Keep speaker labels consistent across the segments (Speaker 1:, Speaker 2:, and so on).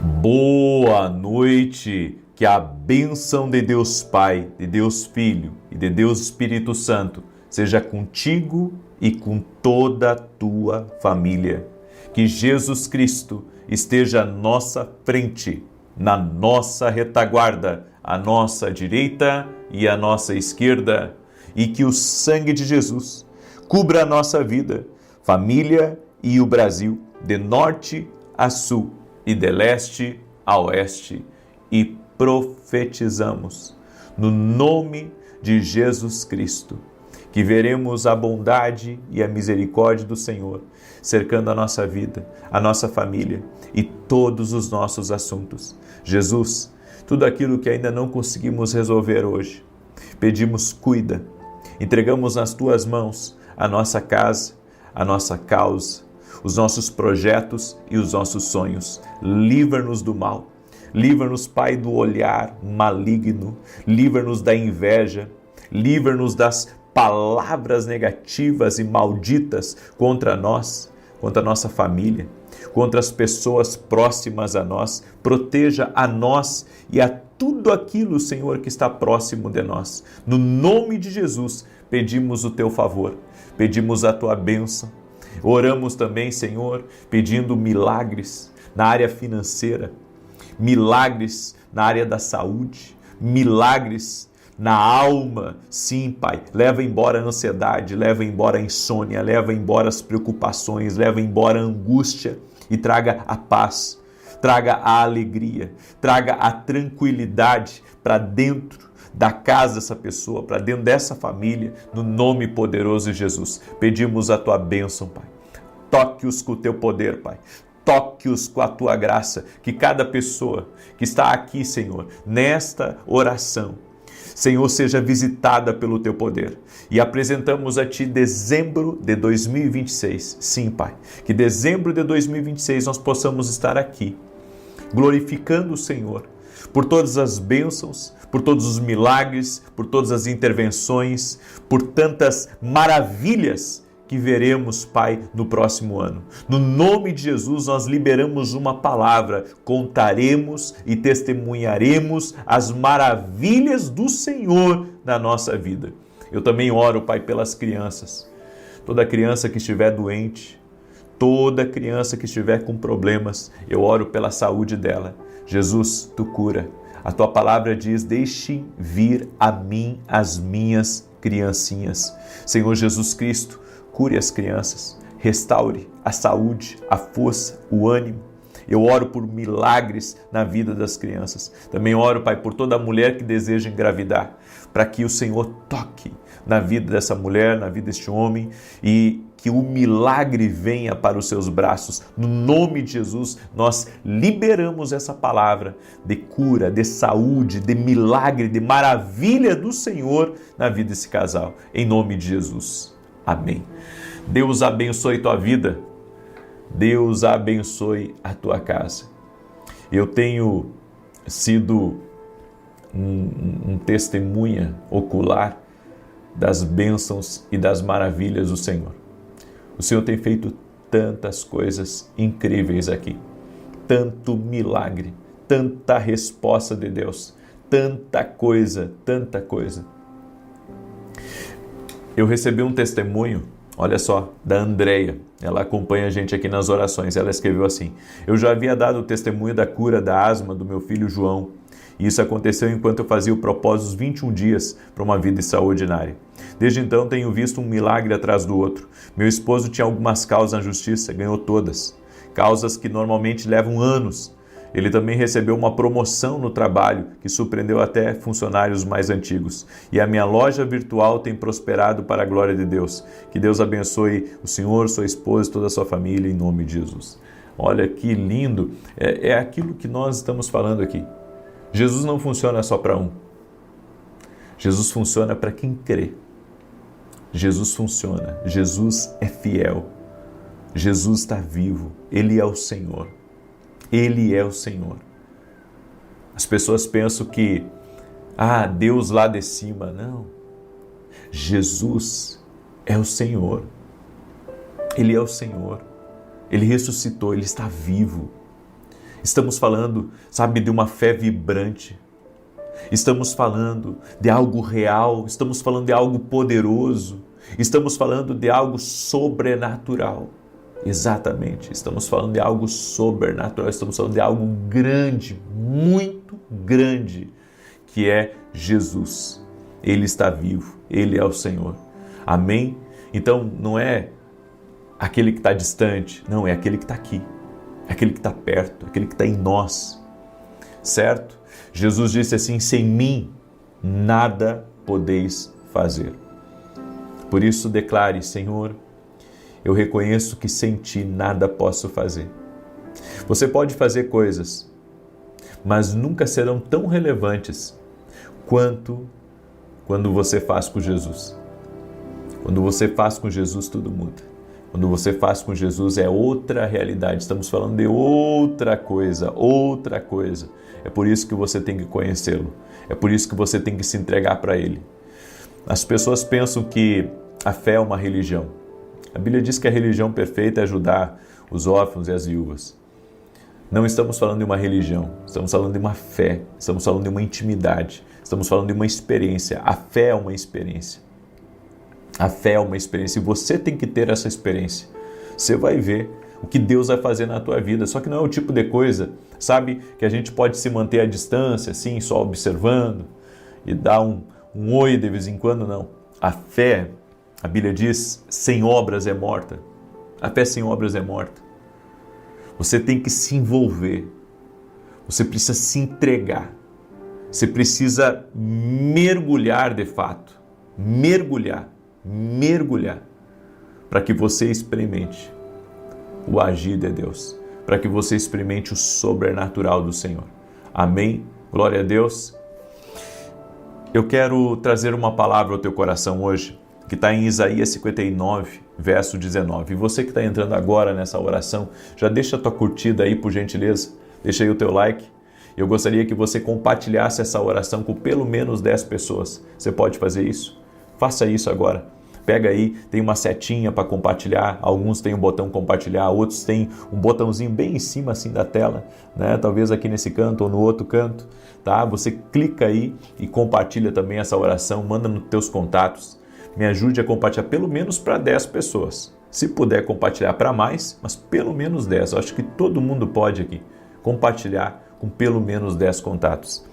Speaker 1: Boa noite, que a bênção de Deus Pai, de Deus Filho e de Deus Espírito Santo seja contigo e com toda a tua família. Que Jesus Cristo esteja à nossa frente, na nossa retaguarda, à nossa direita e à nossa esquerda, e que o sangue de Jesus cubra a nossa vida, família e o Brasil, de norte a sul e de leste a oeste, e profetizamos no nome de Jesus Cristo que veremos a bondade e a misericórdia do Senhor cercando a nossa vida, a nossa família e todos os nossos assuntos. Jesus, tudo aquilo que ainda não conseguimos resolver hoje, pedimos cuida, entregamos nas tuas mãos a nossa casa, a nossa causa, os nossos projetos e os nossos sonhos. Livra-nos do mal. Livra-nos, Pai, do olhar maligno. Livra-nos da inveja. Livra-nos das palavras negativas e malditas contra nós, contra a nossa família, contra as pessoas próximas a nós. Proteja a nós e a tudo aquilo, Senhor, que está próximo de nós. No nome de Jesus, pedimos o teu favor, pedimos a tua bênção. Oramos também, Senhor, pedindo milagres na área financeira, milagres na área da saúde, milagres na alma. Sim, Pai, leva embora a ansiedade, leva embora a insônia, leva embora as preocupações, leva embora a angústia e traga a paz, traga a alegria, traga a tranquilidade para dentro da casa dessa pessoa, para dentro dessa família, no nome poderoso de Jesus. Pedimos a tua bênção, Pai. Toque-os com o teu poder, Pai. Toque-os com a tua graça, que cada pessoa que está aqui, Senhor, nesta oração, Senhor, seja visitada pelo teu poder. E apresentamos a ti dezembro de 2026. Sim, Pai, que dezembro de 2026 nós possamos estar aqui, glorificando o Senhor, por todas as bênçãos, por todos os milagres, por todas as intervenções, por tantas maravilhas que veremos, Pai, no próximo ano. No nome de Jesus, nós liberamos uma palavra, contaremos e testemunharemos as maravilhas do Senhor na nossa vida. Eu também oro, Pai, pelas crianças. Toda criança que estiver doente, toda criança que estiver com problemas, eu oro pela saúde dela. Jesus, tu cura. A tua palavra diz: deixe vir a mim as minhas criancinhas. Senhor Jesus Cristo, cure as crianças, restaure a saúde, a força, o ânimo. Eu oro por milagres na vida das crianças. Também oro, Pai, por toda mulher que deseja engravidar, para que o Senhor toque na vida dessa mulher, na vida deste homem, e que o milagre venha para os seus braços. No nome de Jesus, nós liberamos essa palavra de cura, de saúde, de milagre, de maravilha do Senhor na vida desse casal. Em nome de Jesus. Amém. Deus abençoe tua vida. Deus abençoe a tua casa. Eu tenho sido um testemunha ocular das bênçãos e das maravilhas do Senhor. O Senhor tem feito tantas coisas incríveis aqui, tanto milagre, tanta resposta de Deus, tanta coisa, tanta coisa. Eu recebi um testemunho, olha só, da Andréia. Ela acompanha a gente aqui nas orações. Ela escreveu assim: eu já havia dado o testemunho da cura da asma do meu filho João. E isso aconteceu enquanto eu fazia o propósito dos 21 dias para uma vida extraordinária. Desde então tenho visto um milagre atrás do outro. Meu esposo tinha algumas causas na justiça, ganhou todas. Causas que normalmente levam anos. Ele também recebeu uma promoção no trabalho que surpreendeu até funcionários mais antigos. E a minha loja virtual tem prosperado para a glória de Deus. Que Deus abençoe o senhor, sua esposa e toda a sua família em nome de Jesus. Olha que lindo. É aquilo que nós estamos falando aqui. Jesus não funciona só para um. Jesus funciona para quem crê. Jesus funciona. Jesus é fiel. Jesus está vivo. Ele é o Senhor. Ele é o Senhor. As pessoas pensam que, Deus lá de cima. Não. Jesus é o Senhor. Ele é o Senhor. Ele ressuscitou, Ele está vivo. Estamos falando, sabe, de uma fé vibrante. Estamos falando de algo real, estamos falando de algo poderoso, estamos falando de algo sobrenatural. Exatamente, estamos falando de algo sobrenatural, estamos falando de algo grande, muito grande, que é Jesus. Ele está vivo, Ele é o Senhor. Amém? Então não é aquele que está distante, não, é aquele que está aqui, é aquele que está perto, aquele que está em nós, certo? Jesus disse assim: sem mim nada podeis fazer. Por isso declare: Senhor, eu reconheço que sem ti nada posso fazer. Você pode fazer coisas, mas nunca serão tão relevantes quanto quando você faz com Jesus. Quando você faz com Jesus, tudo muda. Quando você faz com Jesus, é outra realidade. Estamos falando de outra coisa, outra coisa. É por isso que você tem que conhecê-lo. É por isso que você tem que se entregar para Ele. As pessoas pensam que a fé é uma religião. A Bíblia diz que a religião perfeita é ajudar os órfãos e as viúvas. Não estamos falando de uma religião, estamos falando de uma fé, estamos falando de uma intimidade, estamos falando de uma experiência. A fé é uma experiência. A fé é uma experiência e você tem que ter essa experiência. Você vai ver o que Deus vai fazer na tua vida. Só que não é o tipo de coisa, sabe, que a gente pode se manter à distância, assim, só observando e dar um oi de vez em quando, não. A fé, a Bíblia diz, sem obras é morta. A fé sem obras é morta. Você tem que se envolver. Você precisa se entregar. Você precisa mergulhar de fato. Mergulhar, para que você experimente o agir de Deus, para que você experimente o sobrenatural do Senhor. Amém? Glória a Deus. Eu quero trazer uma palavra ao teu coração hoje, que está em Isaías 59, verso 19. E você que está entrando agora nessa oração, já deixa a tua curtida aí, por gentileza. Deixa aí o teu like. Eu gostaria que você compartilhasse essa oração com pelo menos 10 pessoas. Você pode fazer isso? Faça isso agora. Pega aí, tem uma setinha para compartilhar, alguns têm um botão compartilhar, outros têm um botãozinho bem em cima assim da tela, né? Talvez aqui nesse canto ou no outro canto, tá? Você clica aí e compartilha também essa oração, manda nos teus contatos. Me ajude a compartilhar pelo menos para 10 pessoas. Se puder compartilhar para mais, mas pelo menos 10. Eu acho que todo mundo pode aqui compartilhar com pelo menos 10 contatos.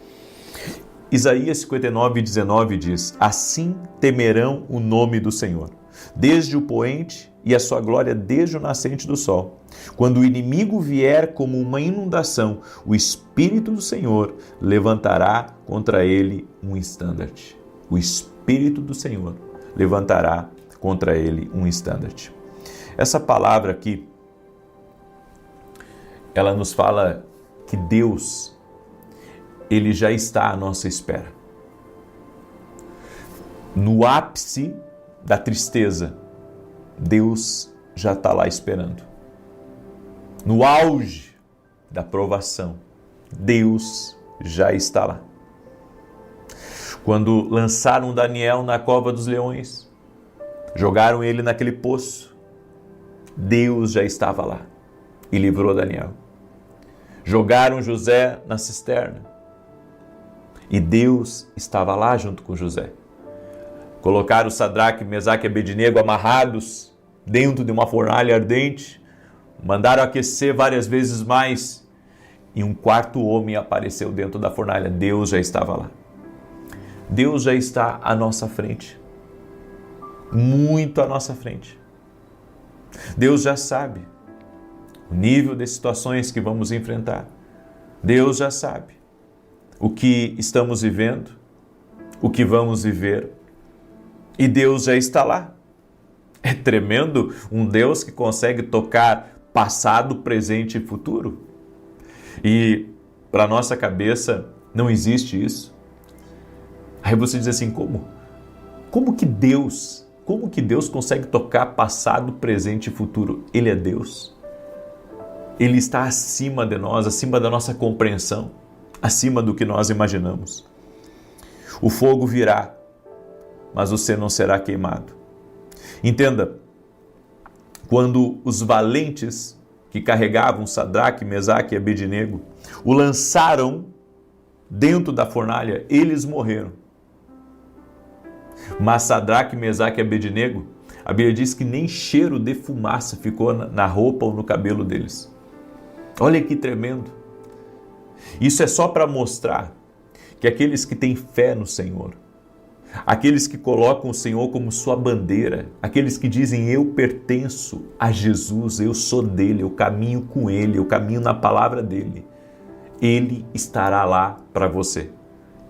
Speaker 1: Isaías 59, 19 diz: assim temerão o nome do Senhor, desde o poente e a sua glória desde o nascente do sol. Quando o inimigo vier como uma inundação, o Espírito do Senhor levantará contra ele um estandarte. O Espírito do Senhor levantará contra ele um estandarte. Essa palavra aqui, ela nos fala que Deus, Ele já está à nossa espera. No ápice da tristeza, Deus já está lá esperando. No auge da provação, Deus já está lá. Quando lançaram Daniel na cova dos leões, jogaram ele naquele poço, Deus já estava lá e livrou Daniel. Jogaram José na cisterna e Deus estava lá junto com José. Colocaram Sadraque, Mesaque e Abednego amarrados dentro de uma fornalha ardente, mandaram aquecer várias vezes mais e um quarto homem apareceu dentro da fornalha. Deus já estava lá. Deus já está à nossa frente, muito à nossa frente. Deus já sabe o nível de situações que vamos enfrentar. Deus já sabe o que estamos vivendo, o que vamos viver, e Deus já está lá. É tremendo um Deus que consegue tocar passado, presente e futuro. E para nossa cabeça não existe isso. Aí você diz assim, como? Como que Deus consegue tocar passado, presente e futuro? Ele é Deus. Ele está acima de nós, acima da nossa compreensão, acima do que nós imaginamos. O fogo virá, mas você não será queimado. Entenda, quando os valentes que carregavam Sadraque, Mesaque e Abednego, o lançaram dentro da fornalha, eles morreram. Mas Sadraque, Mesaque e Abednego, a Bíblia diz que nem cheiro de fumaça ficou na roupa ou no cabelo deles. Olha que tremendo. Isso é só para mostrar que aqueles que têm fé no Senhor, aqueles que colocam o Senhor como sua bandeira, aqueles que dizem eu pertenço a Jesus, eu sou dele, eu caminho com ele, eu caminho na palavra dele, ele estará lá para você.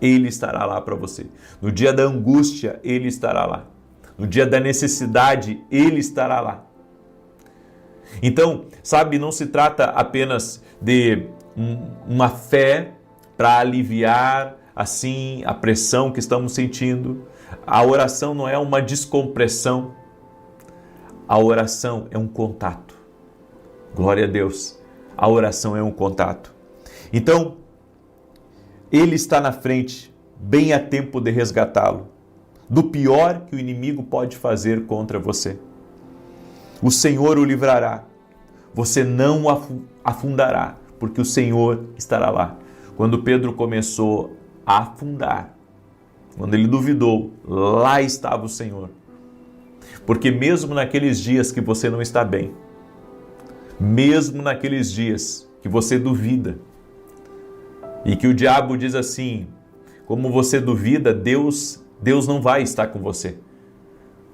Speaker 1: Ele estará lá para você. No dia da angústia, ele estará lá. No dia da necessidade, ele estará lá. Então, sabe, não se trata apenas de uma fé para aliviar assim a pressão que estamos sentindo. A oração não é uma descompressão. A oração é um contato. Glória a Deus. A oração é um contato. Então, ele está na frente, bem a tempo de resgatá-lo do pior que o inimigo pode fazer contra você. O Senhor o livrará. Você não afundará, porque o Senhor estará lá. Quando Pedro começou a afundar, quando ele duvidou, lá estava o Senhor. Porque mesmo naqueles dias que você não está bem, mesmo naqueles dias que você duvida, e que o diabo diz assim, como você duvida, Deus não vai estar com você.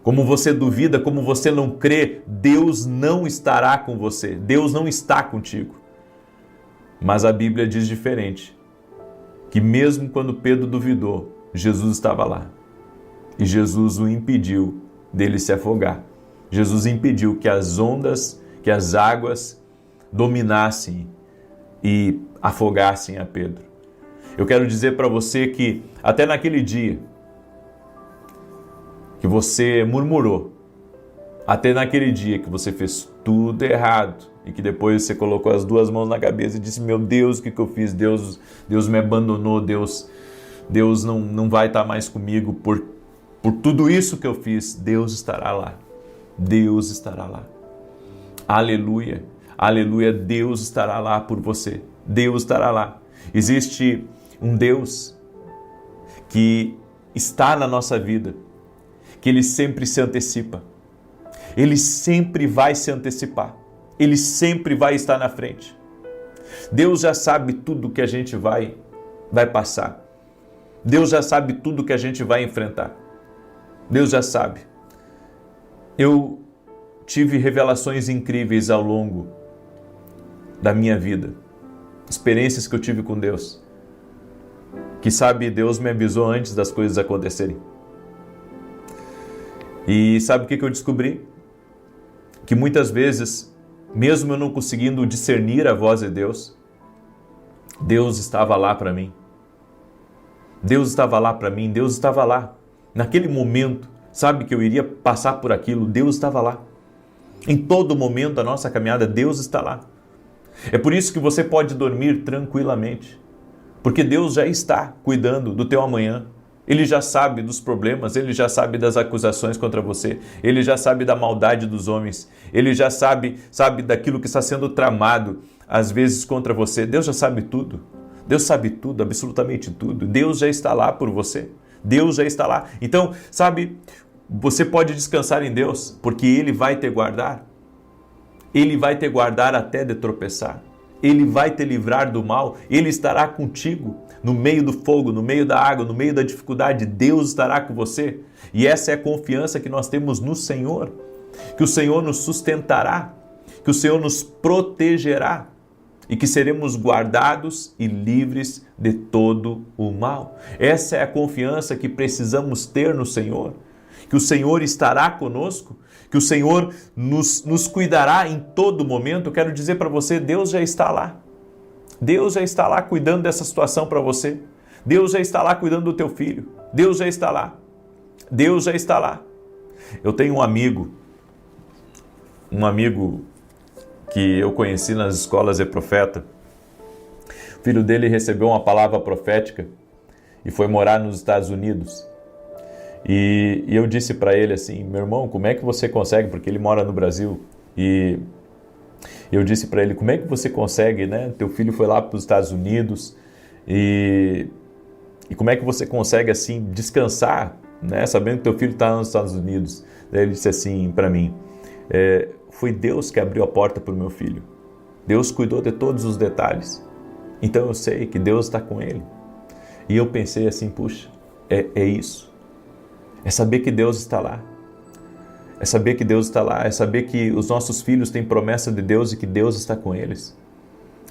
Speaker 1: Como você duvida, como você não crê, Deus não estará com você. Deus não está contigo. Mas a Bíblia diz diferente. Que mesmo quando Pedro duvidou, Jesus estava lá. E Jesus o impediu dele se afogar. Jesus impediu que as ondas, que as águas dominassem e afogassem a Pedro. Eu quero dizer para você que até naquele dia que você murmurou, até naquele dia que você fez tudo errado e que depois você colocou as duas mãos na cabeça e disse, meu Deus, o que eu fiz? Deus me abandonou, Deus não vai estar mais comigo por tudo isso que eu fiz. Deus estará lá. Deus estará lá. Aleluia. Aleluia. Deus estará lá por você. Deus estará lá. Existe um Deus que está na nossa vida, que Ele sempre se antecipa. Ele sempre vai se antecipar. Ele sempre vai estar na frente. Deus já sabe tudo que a gente vai passar. Deus já sabe tudo que a gente vai enfrentar. Deus já sabe. Eu tive revelações incríveis ao longo da minha vida. Experiências que eu tive com Deus. Que sabe, Deus me avisou antes das coisas acontecerem. E sabe o que eu descobri? Que muitas vezes, mesmo eu não conseguindo discernir a voz de Deus, Deus estava lá para mim. Deus estava lá para mim, Deus estava lá. Naquele momento, sabe que eu iria passar por aquilo, Deus estava lá. Em todo momento da nossa caminhada, Deus está lá. É por isso que você pode dormir tranquilamente, porque Deus já está cuidando do teu amanhã. Ele já sabe dos problemas, Ele já sabe das acusações contra você, Ele já sabe da maldade dos homens, Ele já sabe daquilo que está sendo tramado, às vezes, contra você. Deus já sabe tudo. Deus sabe tudo, absolutamente tudo. Deus já está lá por você. Deus já está lá. Então, sabe, você pode descansar em Deus, porque Ele vai te guardar. Ele vai te guardar até de tropeçar. Ele vai te livrar do mal. Ele estará contigo no meio do fogo, no meio da água, no meio da dificuldade. Deus estará com você. E essa é a confiança que nós temos no Senhor. Que o Senhor nos sustentará, que o Senhor nos protegerá e que seremos guardados e livres de todo o mal. Essa é a confiança que precisamos ter no Senhor. Que o Senhor estará conosco, que o Senhor nos cuidará em todo momento. Eu quero dizer para você, Deus já está lá. Deus já está lá cuidando dessa situação para você. Deus já está lá cuidando do teu filho. Deus já está lá. Deus já está lá. Eu tenho um amigo que eu conheci nas escolas de profeta. O filho dele recebeu uma palavra profética e foi morar nos Estados Unidos. E eu disse para ele assim, meu irmão, como é que você consegue? Porque ele mora no Brasil. E Eu disse para ele, como é que você consegue, né? Teu filho foi lá para os Estados Unidos e como é que você consegue, assim, descansar, né? Sabendo que teu filho está nos Estados Unidos. Daí ele disse assim para mim, foi Deus que abriu a porta para o meu filho. Deus cuidou de todos os detalhes. Então eu sei que Deus está com ele. E eu pensei assim, puxa, é isso. É saber que Deus está lá. É saber que Deus está lá. É saber que os nossos filhos têm promessa de Deus e que Deus está com eles.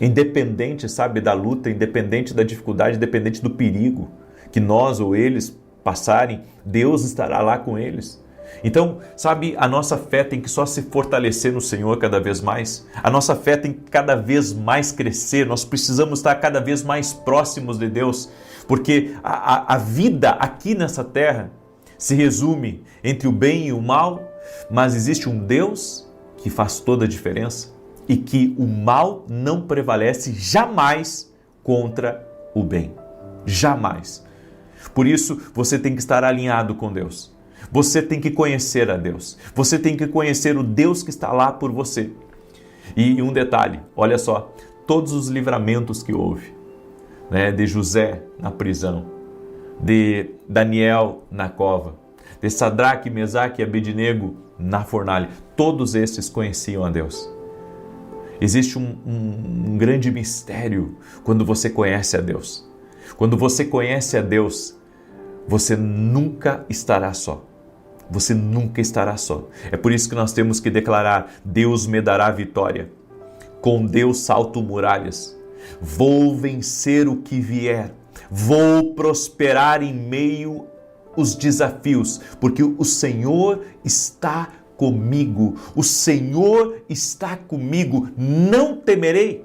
Speaker 1: Independente, sabe, da luta, independente da dificuldade, independente do perigo que nós ou eles passarem, Deus estará lá com eles. Então, sabe, a nossa fé tem que só se fortalecer no Senhor cada vez mais. A nossa fé tem que cada vez mais crescer. Nós precisamos estar cada vez mais próximos de Deus, porque a vida aqui nessa terra se resume entre o bem e o mal, mas existe um Deus que faz toda a diferença e que o mal não prevalece jamais contra o bem. Jamais. Por isso, você tem que estar alinhado com Deus. Você tem que conhecer a Deus. Você tem que conhecer o Deus que está lá por você. E um detalhe, olha só, todos os livramentos que houve, né, de José na prisão, de Daniel na cova, de Sadraque, Mesaque e Abednego na fornalha, todos esses conheciam a Deus. Existe um grande mistério quando você conhece a Deus. Quando você conhece a Deus, você nunca estará só. Você nunca estará só. É por isso que nós temos que declarar, Deus me dará vitória. Com Deus salto muralhas. Vou vencer o que vier. Vou prosperar em meio aos desafios, porque o Senhor está comigo. O Senhor está comigo. Não temerei.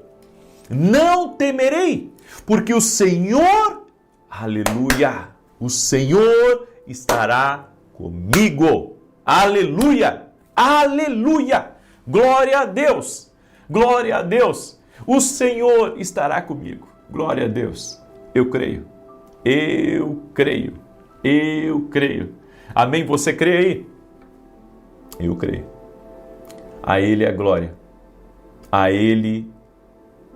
Speaker 1: Não temerei, porque o Senhor, aleluia, o Senhor estará comigo. Aleluia! Aleluia! Glória a Deus! Glória a Deus! O Senhor estará comigo. Glória a Deus! Eu creio. Eu creio. Eu creio. Amém? Você crê aí? Eu creio. A Ele a glória. A Ele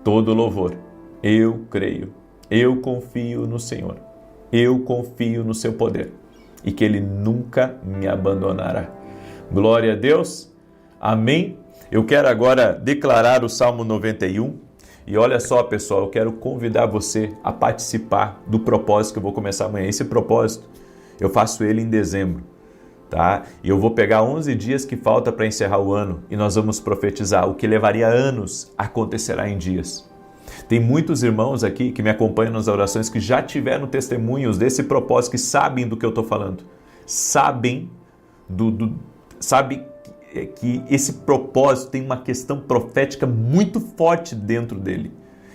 Speaker 1: todo louvor. Eu creio. Eu confio no Senhor. Eu confio no seu poder. E que Ele nunca me abandonará. Glória a Deus. Amém. Eu quero agora declarar o Salmo 91. E olha só, pessoal, eu quero convidar você a participar do propósito que eu vou começar amanhã. Esse propósito, eu faço ele em dezembro, tá? E eu vou pegar 11 dias que falta para encerrar o ano e nós vamos profetizar. O que levaria anos acontecerá em dias. Tem muitos irmãos aqui que me acompanham nas orações que já tiveram testemunhos desse propósito, que sabem do que eu estou falando. Sabem que esse propósito tem uma questão profética muito forte dentro dele.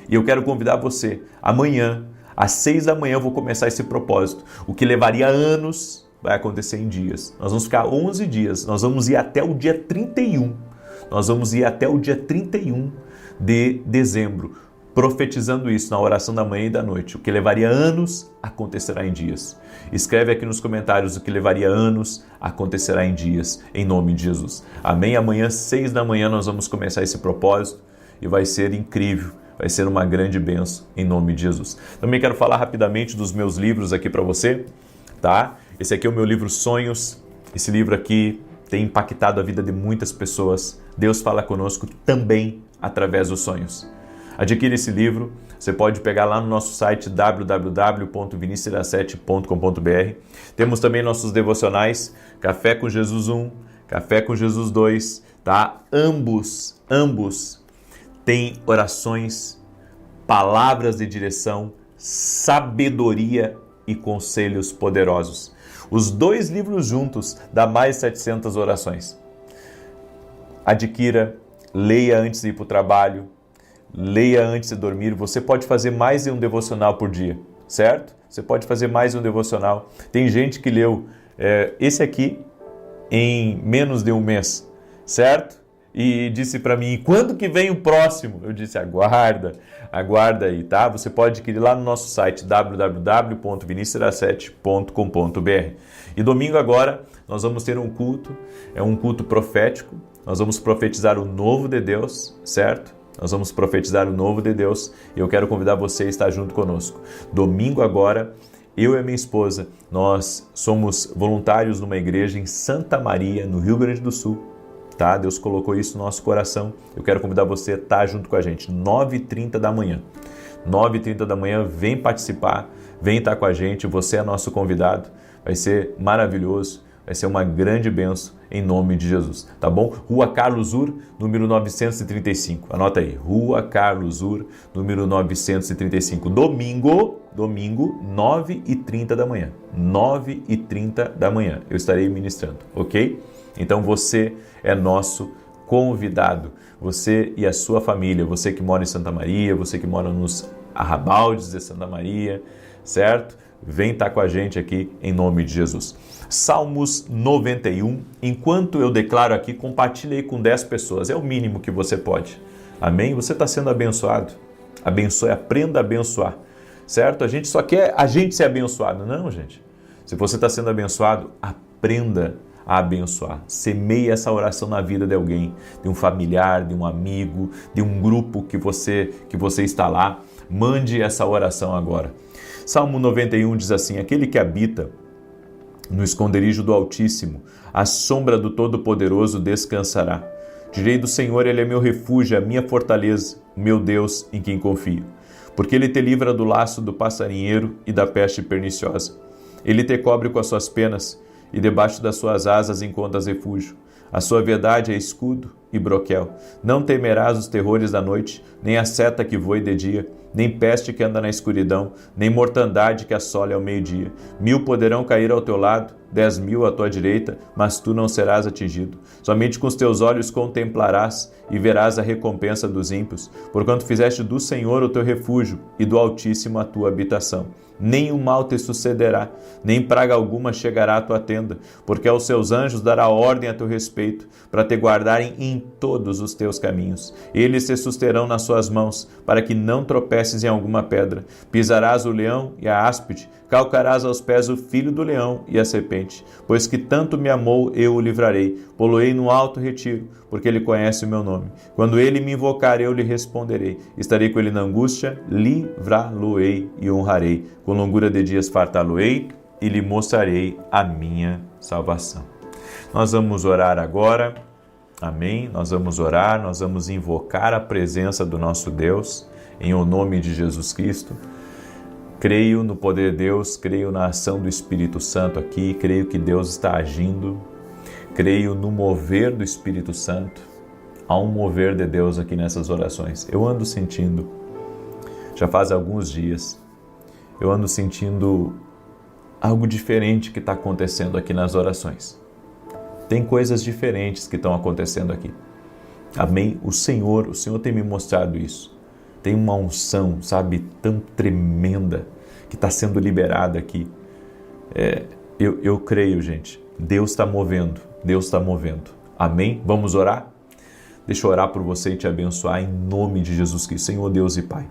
Speaker 1: E eu quero convidar você, amanhã, às 6 da manhã eu vou começar esse propósito. O que levaria anos vai acontecer em dias. Nós vamos ficar 11 dias, nós vamos ir até o dia 31. Nós vamos ir até o dia 31 de dezembro, profetizando isso na oração da manhã e da noite. O que levaria anos acontecerá em dias. Escreve aqui nos comentários, o que levaria anos acontecerá em dias, em nome de Jesus. Amém? Amanhã, 6 da manhã, nós vamos começar esse propósito e vai ser incrível, vai ser uma grande bênção, em nome de Jesus. Também quero falar rapidamente dos meus livros aqui para você, tá? Esse aqui é o meu livro Sonhos. Esse livro aqui tem impactado a vida de muitas pessoas. Deus fala conosco também através dos sonhos. Adquira esse livro, você pode pegar lá no nosso site www.vinicius17.com.br. Temos também nossos devocionais, Café com Jesus 1, Café com Jesus 2, tá? Ambos têm orações, palavras de direção, sabedoria e conselhos poderosos. Os dois livros juntos dá mais de 700 orações. Adquira, leia antes de ir para o trabalho, leia antes de dormir. Você pode fazer mais de um devocional por dia, certo? Você pode fazer mais de um devocional. Tem gente que leu esse aqui em menos de um mês, certo? E disse para mim, quando que vem o próximo? Eu disse, aguarda aí, tá? Você pode adquirir lá no nosso site www.vinicius17.com.br. E domingo agora nós vamos ter um culto, é um culto profético, nós vamos profetizar o novo de Deus, certo? Nós vamos profetizar o novo de Deus e eu quero convidar você a estar junto conosco. Domingo agora, eu e a minha esposa, nós somos voluntários numa igreja em Santa Maria, no Rio Grande do Sul. Tá? Deus colocou isso no nosso coração. Eu quero convidar você a estar junto com a gente, 9h30 da manhã. 9h30 da manhã, vem participar, vem estar com a gente, você é nosso convidado. Vai ser maravilhoso, vai ser uma grande bênção em nome de Jesus, tá bom? Rua Carlos Ur, número 935. Anota aí, Rua Carlos Ur, número 935. Domingo, 9h30 da manhã. 9h30 da manhã. Eu estarei ministrando, ok? Então você é nosso convidado. Você e a sua família, você que mora em Santa Maria, você que mora nos arrabaldes de Santa Maria, certo? Vem estar com a gente aqui em nome de Jesus. Salmos 91. Enquanto eu declaro aqui, compartilhe aí com 10 pessoas. É o mínimo que você pode. Amém? Você está sendo abençoado. Abençoe, aprenda a abençoar. Certo? A gente só quer a gente ser abençoado. Não, gente. Se você está sendo abençoado, aprenda a abençoar. Semeie essa oração na vida de alguém, de um familiar, de um amigo, de um grupo que você está lá. Mande essa oração agora. Salmo 91 diz assim: aquele que habita no esconderijo do Altíssimo, à sombra do Todo-Poderoso descansará. Direi do Senhor, Ele é meu refúgio, a minha fortaleza, o meu Deus em quem confio. Porque Ele te livra do laço do passarinheiro e da peste perniciosa. Ele te cobre com as suas penas, e debaixo das suas asas encontras refúgio. A sua verdade é escudo e broquel. Não temerás os terrores da noite, nem a seta que voe de dia, nem peste que anda na escuridão, nem mortandade que assole ao meio-dia. 1000 poderão cair ao teu lado, 10.000 à tua direita, mas tu não serás atingido. Somente com os teus olhos contemplarás e verás a recompensa dos ímpios, porquanto fizeste do Senhor o teu refúgio e do Altíssimo a tua habitação. Nem o mal te sucederá, nem praga alguma chegará à tua tenda, porque aos seus anjos dará ordem a teu respeito, para te guardarem em todos os teus caminhos. Eles te susterão nas suas mãos, para que não tropeces em alguma pedra. Pisarás o leão e a áspide, calcarás aos pés o filho do leão e a serpente. Pois que tanto me amou, eu o livrarei. Poloei no alto retiro, porque ele conhece o meu nome. Quando ele me invocar, eu lhe responderei. Estarei com ele na angústia, livrá-lo-ei e honrarei. Com longura de dias fartá-lo-ei e lhe mostrarei a minha salvação. Nós vamos orar agora, amém? Nós vamos orar, nós vamos invocar a presença do nosso Deus, em o nome de Jesus Cristo. Creio no poder de Deus, creio na ação do Espírito Santo aqui, creio que Deus está agindo, creio no mover do Espírito Santo. Há um mover de Deus aqui nessas orações. Eu ando sentindo, já faz alguns dias, eu ando sentindo algo diferente que está acontecendo aqui nas orações. Tem coisas diferentes que estão acontecendo aqui. Amém? O Senhor tem me mostrado isso. Tem uma unção, sabe, tão tremenda que está sendo liberada aqui. Eu creio, gente. Deus está movendo. Deus está movendo. Amém? Vamos orar? Deixa eu orar por você e te abençoar em nome de Jesus Cristo. Senhor Deus e Pai,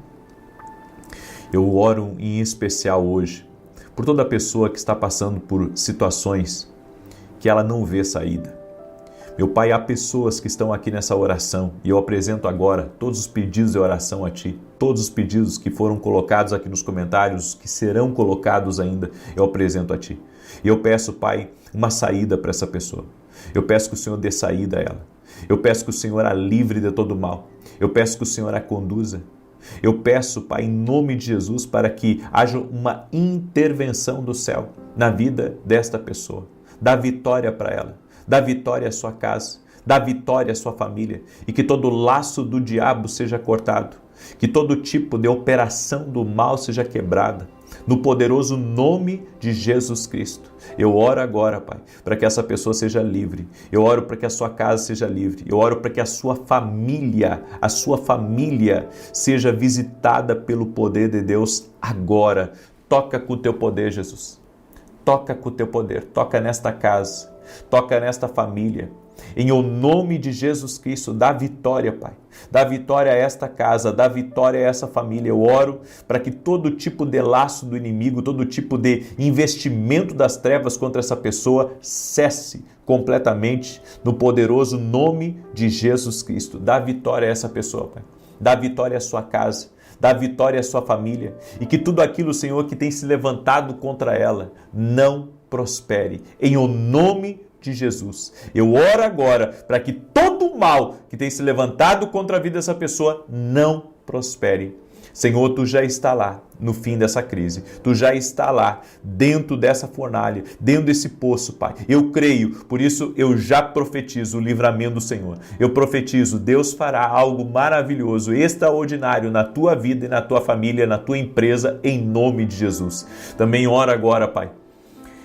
Speaker 1: eu oro em especial hoje por toda pessoa que está passando por situações que ela não vê saída. Meu Pai, há pessoas que estão aqui nessa oração e eu apresento agora todos os pedidos de oração a Ti, todos os pedidos que foram colocados aqui nos comentários, que serão colocados ainda, eu apresento a Ti. E eu peço, Pai, uma saída para essa pessoa. Eu peço que o Senhor dê saída a ela. Eu peço que o Senhor a livre de todo mal. Eu peço que o Senhor a conduza. Eu peço, Pai, em nome de Jesus, para que haja uma intervenção do céu na vida desta pessoa. Dá vitória para ela, dá vitória à sua casa, dá vitória à sua família e que todo laço do diabo seja cortado, que todo tipo de operação do mal seja quebrada. No poderoso nome de Jesus Cristo. Eu oro agora, Pai, para que essa pessoa seja livre. Eu oro para que a sua casa seja livre. Eu oro para que a sua família seja visitada pelo poder de Deus agora. Toca com o teu poder, Jesus. Toca com o teu poder. Toca nesta casa. Toca nesta família. Em o nome de Jesus Cristo, dá vitória, Pai. Dá vitória a esta casa, dá vitória a essa família. Eu oro para que todo tipo de laço do inimigo, todo tipo de investimento das trevas contra essa pessoa cesse completamente no poderoso nome de Jesus Cristo. Dá vitória a essa pessoa, Pai. Dá vitória à sua casa. Dá vitória à sua família. E que tudo aquilo, Senhor, que tem se levantado contra ela, não prospere. Em o nome de Jesus. Eu oro agora para que todo o mal que tem se levantado contra a vida dessa pessoa não prospere. Senhor, Tu já está lá no fim dessa crise. Tu já está lá dentro dessa fornalha, dentro desse poço, Pai. Eu creio, por isso eu já profetizo o livramento do Senhor. Eu profetizo, Deus fará algo maravilhoso, extraordinário na tua vida e na tua família, na tua empresa, em nome de Jesus. Também oro agora, Pai,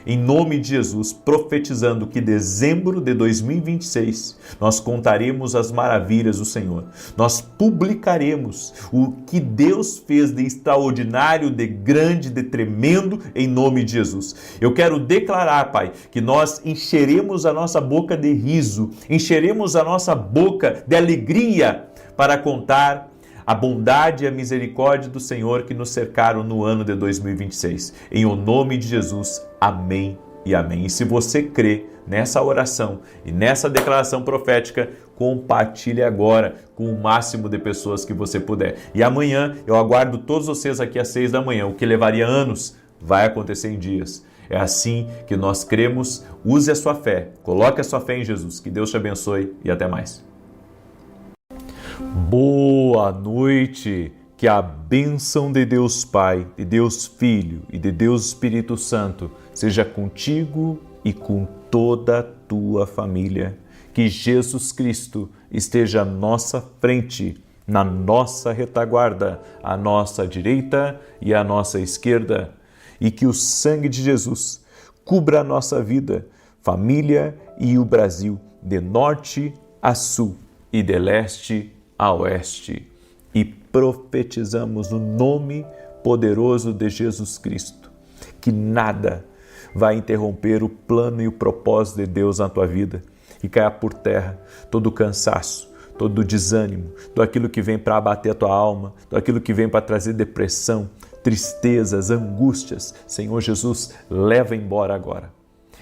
Speaker 1: em nome de Jesus, profetizando que dezembro de 2026 nós contaremos as maravilhas do Senhor. Nós publicaremos o que Deus fez de extraordinário, de grande, de tremendo, em nome de Jesus. Eu quero declarar, Pai, que nós encheremos a nossa boca de riso, encheremos a nossa boca de alegria para contar a bondade e a misericórdia do Senhor que nos cercaram no ano de 2026. Em o nome de Jesus, amém e amém. E se você crê nessa oração e nessa declaração profética, compartilhe agora com o máximo de pessoas que você puder. E amanhã eu aguardo todos vocês aqui às 6 da manhã. O que levaria anos vai acontecer em dias. É assim que nós cremos. Use a sua fé. Coloque a sua fé em Jesus. Que Deus te abençoe e até mais. Boa noite, que a bênção de Deus Pai, de Deus Filho e de Deus Espírito Santo seja contigo e com toda a tua família. Que Jesus Cristo esteja à nossa frente, na nossa retaguarda, à nossa direita e à nossa esquerda. E que o sangue de Jesus cubra a nossa vida, família e o Brasil, de norte a sul e de leste a oeste, e profetizamos no nome poderoso de Jesus Cristo, que nada vai interromper o plano e o propósito de Deus na tua vida, e caia por terra todo o cansaço, todo o desânimo, tudo aquilo que vem para abater a tua alma, tudo aquilo que vem para trazer depressão, tristezas, angústias. Senhor Jesus, leva embora agora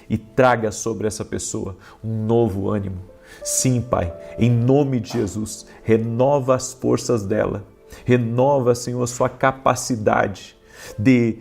Speaker 1: e traga sobre essa pessoa um novo ânimo. Sim, Pai, em nome de Jesus, renova as forças dela, renova, Senhor, a sua capacidade de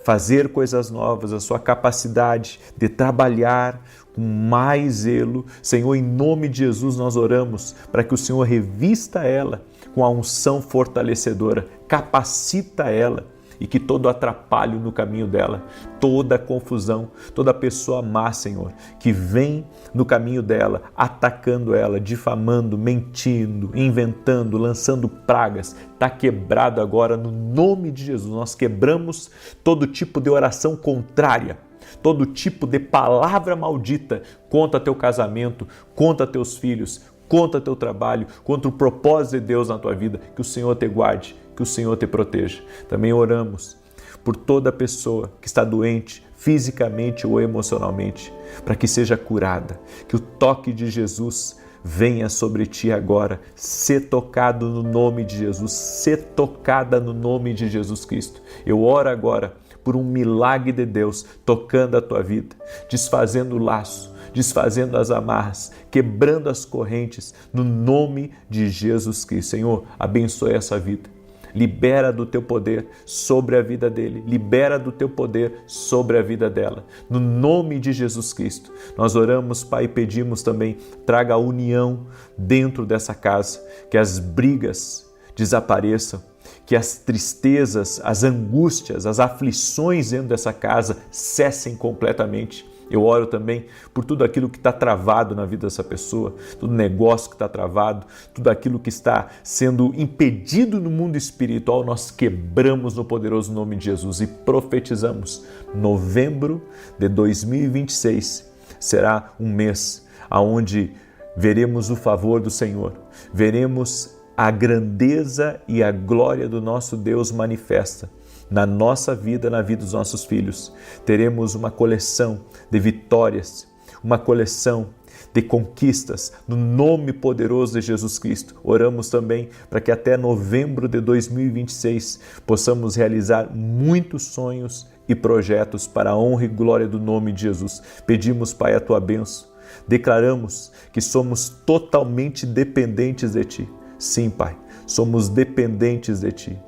Speaker 1: fazer coisas novas, a sua capacidade de trabalhar com mais zelo. Senhor, em nome de Jesus nós oramos para que o Senhor revista ela com a unção fortalecedora, capacita ela, e que todo atrapalho no caminho dela, toda confusão, toda pessoa má, Senhor, que vem no caminho dela, atacando ela, difamando, mentindo, inventando, lançando pragas, está quebrado agora no nome de Jesus. Nós quebramos todo tipo de oração contrária, todo tipo de palavra maldita contra teu casamento, contra teus filhos, contra teu trabalho, contra o propósito de Deus na tua vida. Que o Senhor te guarde, que o Senhor te proteja. Também oramos por toda pessoa que está doente, fisicamente ou emocionalmente, para que seja curada, que o toque de Jesus venha sobre ti agora, ser tocado no nome de Jesus, ser tocada no nome de Jesus Cristo. Eu oro agora por um milagre de Deus tocando a tua vida, desfazendo o laço, desfazendo as amarras, quebrando as correntes, no nome de Jesus Cristo. Senhor, abençoe essa vida. Libera do teu poder sobre a vida dele, libera do teu poder sobre a vida dela. No nome de Jesus Cristo, nós oramos, Pai, e pedimos também, traga a união dentro dessa casa, que as brigas desapareçam, que as tristezas, as angústias, as aflições dentro dessa casa cessem completamente. Eu oro também por tudo aquilo que está travado na vida dessa pessoa, todo negócio que está travado, tudo aquilo que está sendo impedido no mundo espiritual, nós quebramos no poderoso nome de Jesus e profetizamos. Novembro de 2026 será um mês onde veremos o favor do Senhor, veremos a grandeza e a glória do nosso Deus manifesta na nossa vida, na vida dos nossos filhos. Teremos uma coleção de vitórias, uma coleção de conquistas, no nome poderoso de Jesus Cristo. Oramos também para que até novembro de 2026 possamos realizar muitos sonhos e projetos para a honra e glória do nome de Jesus. Pedimos, Pai, a tua bênção, Declaramos que somos totalmente dependentes de Ti. Sim, Pai, somos dependentes de Ti.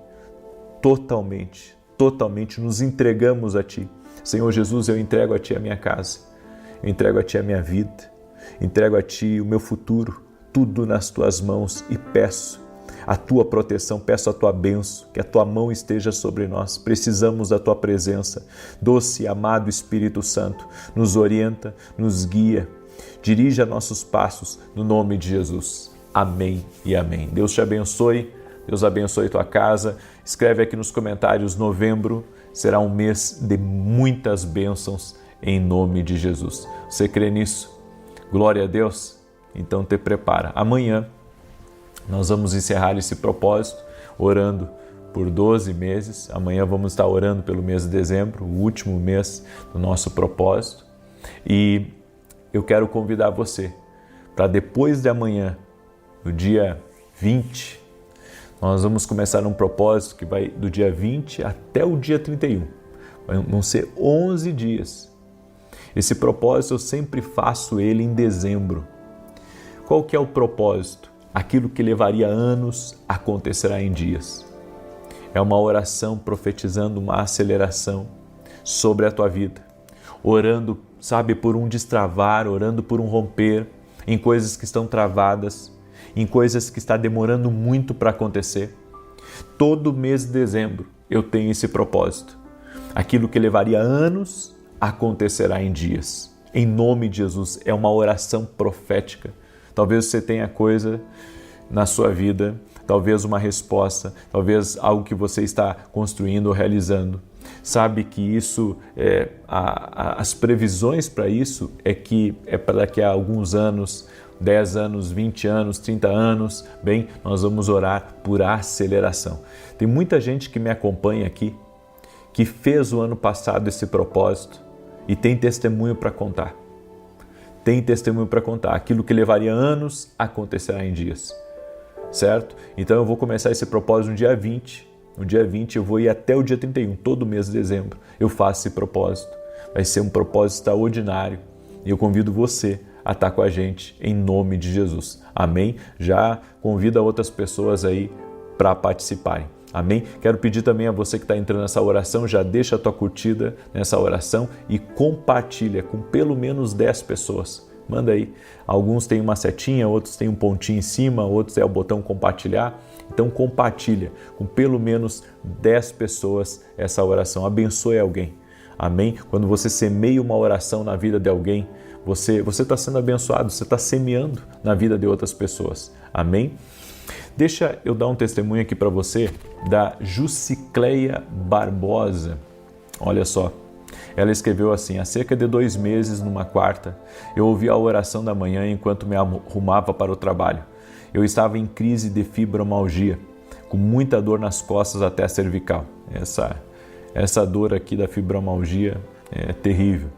Speaker 1: Totalmente nos entregamos a Ti. Senhor Jesus, eu entrego a Ti a minha casa, eu entrego a Ti a minha vida, entrego a Ti o meu futuro, tudo nas Tuas mãos e peço a Tua proteção, peço a Tua bênção, que a Tua mão esteja sobre nós. Precisamos da Tua presença. Doce e amado Espírito Santo, nos orienta, nos guia, dirija nossos passos no nome de Jesus. Amém e amém. Deus te abençoe, Deus abençoe tua casa. Escreve aqui nos comentários, novembro será um mês de muitas bênçãos em nome de Jesus. Você crê nisso? Glória a Deus? Então te prepara. Amanhã nós vamos encerrar esse propósito orando por 12 meses. Amanhã vamos estar orando pelo mês de dezembro, o último mês do nosso propósito. E eu quero convidar você para depois de amanhã, no dia 20, nós vamos começar um propósito que vai do dia 20 até o dia 31. Vão ser 11 dias. Esse propósito eu sempre faço ele em dezembro. Qual que é o propósito? Aquilo que levaria anos acontecerá em dias. É uma oração profetizando uma aceleração sobre a tua vida. Orando, sabe, por um destravar, orando por um romper em coisas que estão travadas, em coisas que está demorando muito para acontecer. Todo mês de dezembro eu tenho esse propósito. Aquilo que levaria anos acontecerá em dias. Em nome de Jesus, é uma oração profética. Talvez você tenha coisa na sua vida, talvez uma resposta, talvez algo que você está construindo ou realizando. Sabe que isso, as previsões para isso é que é para daqui a alguns anos, 10 anos, 20 anos, 30 anos, bem, nós vamos orar por aceleração. Tem muita gente que me acompanha aqui, que fez o ano passado esse propósito e tem testemunho para contar. Tem testemunho para contar. Aquilo que levaria anos acontecerá em dias, certo? Então eu vou começar esse propósito no dia 20. No dia 20 eu vou ir até o dia 31, todo mês de dezembro eu faço esse propósito. Vai ser um propósito extraordinário e eu convido você a estar com a gente em nome de Jesus. Amém? Já convida outras pessoas aí para participarem. Amém? Quero pedir também a você que está entrando nessa oração, já deixa a tua curtida nessa oração e compartilha com pelo menos 10 pessoas. Manda aí. Alguns têm uma setinha, outros têm um pontinho em cima, outros é o botão compartilhar. Então compartilha com pelo menos 10 pessoas essa oração. Abençoe alguém. Amém? Quando você semeia uma oração na vida de alguém, você está sendo abençoado, você está semeando na vida de outras pessoas. Amém? Deixa eu dar um testemunho aqui para você da Jucicleia Barbosa. Olha só, ela escreveu assim: há cerca de 2 meses, numa quarta, eu ouvi a oração da manhã enquanto me arrumava para o trabalho. Eu estava em crise de fibromialgia, com muita dor nas costas até a cervical. Essa dor aqui da fibromialgia é terrível.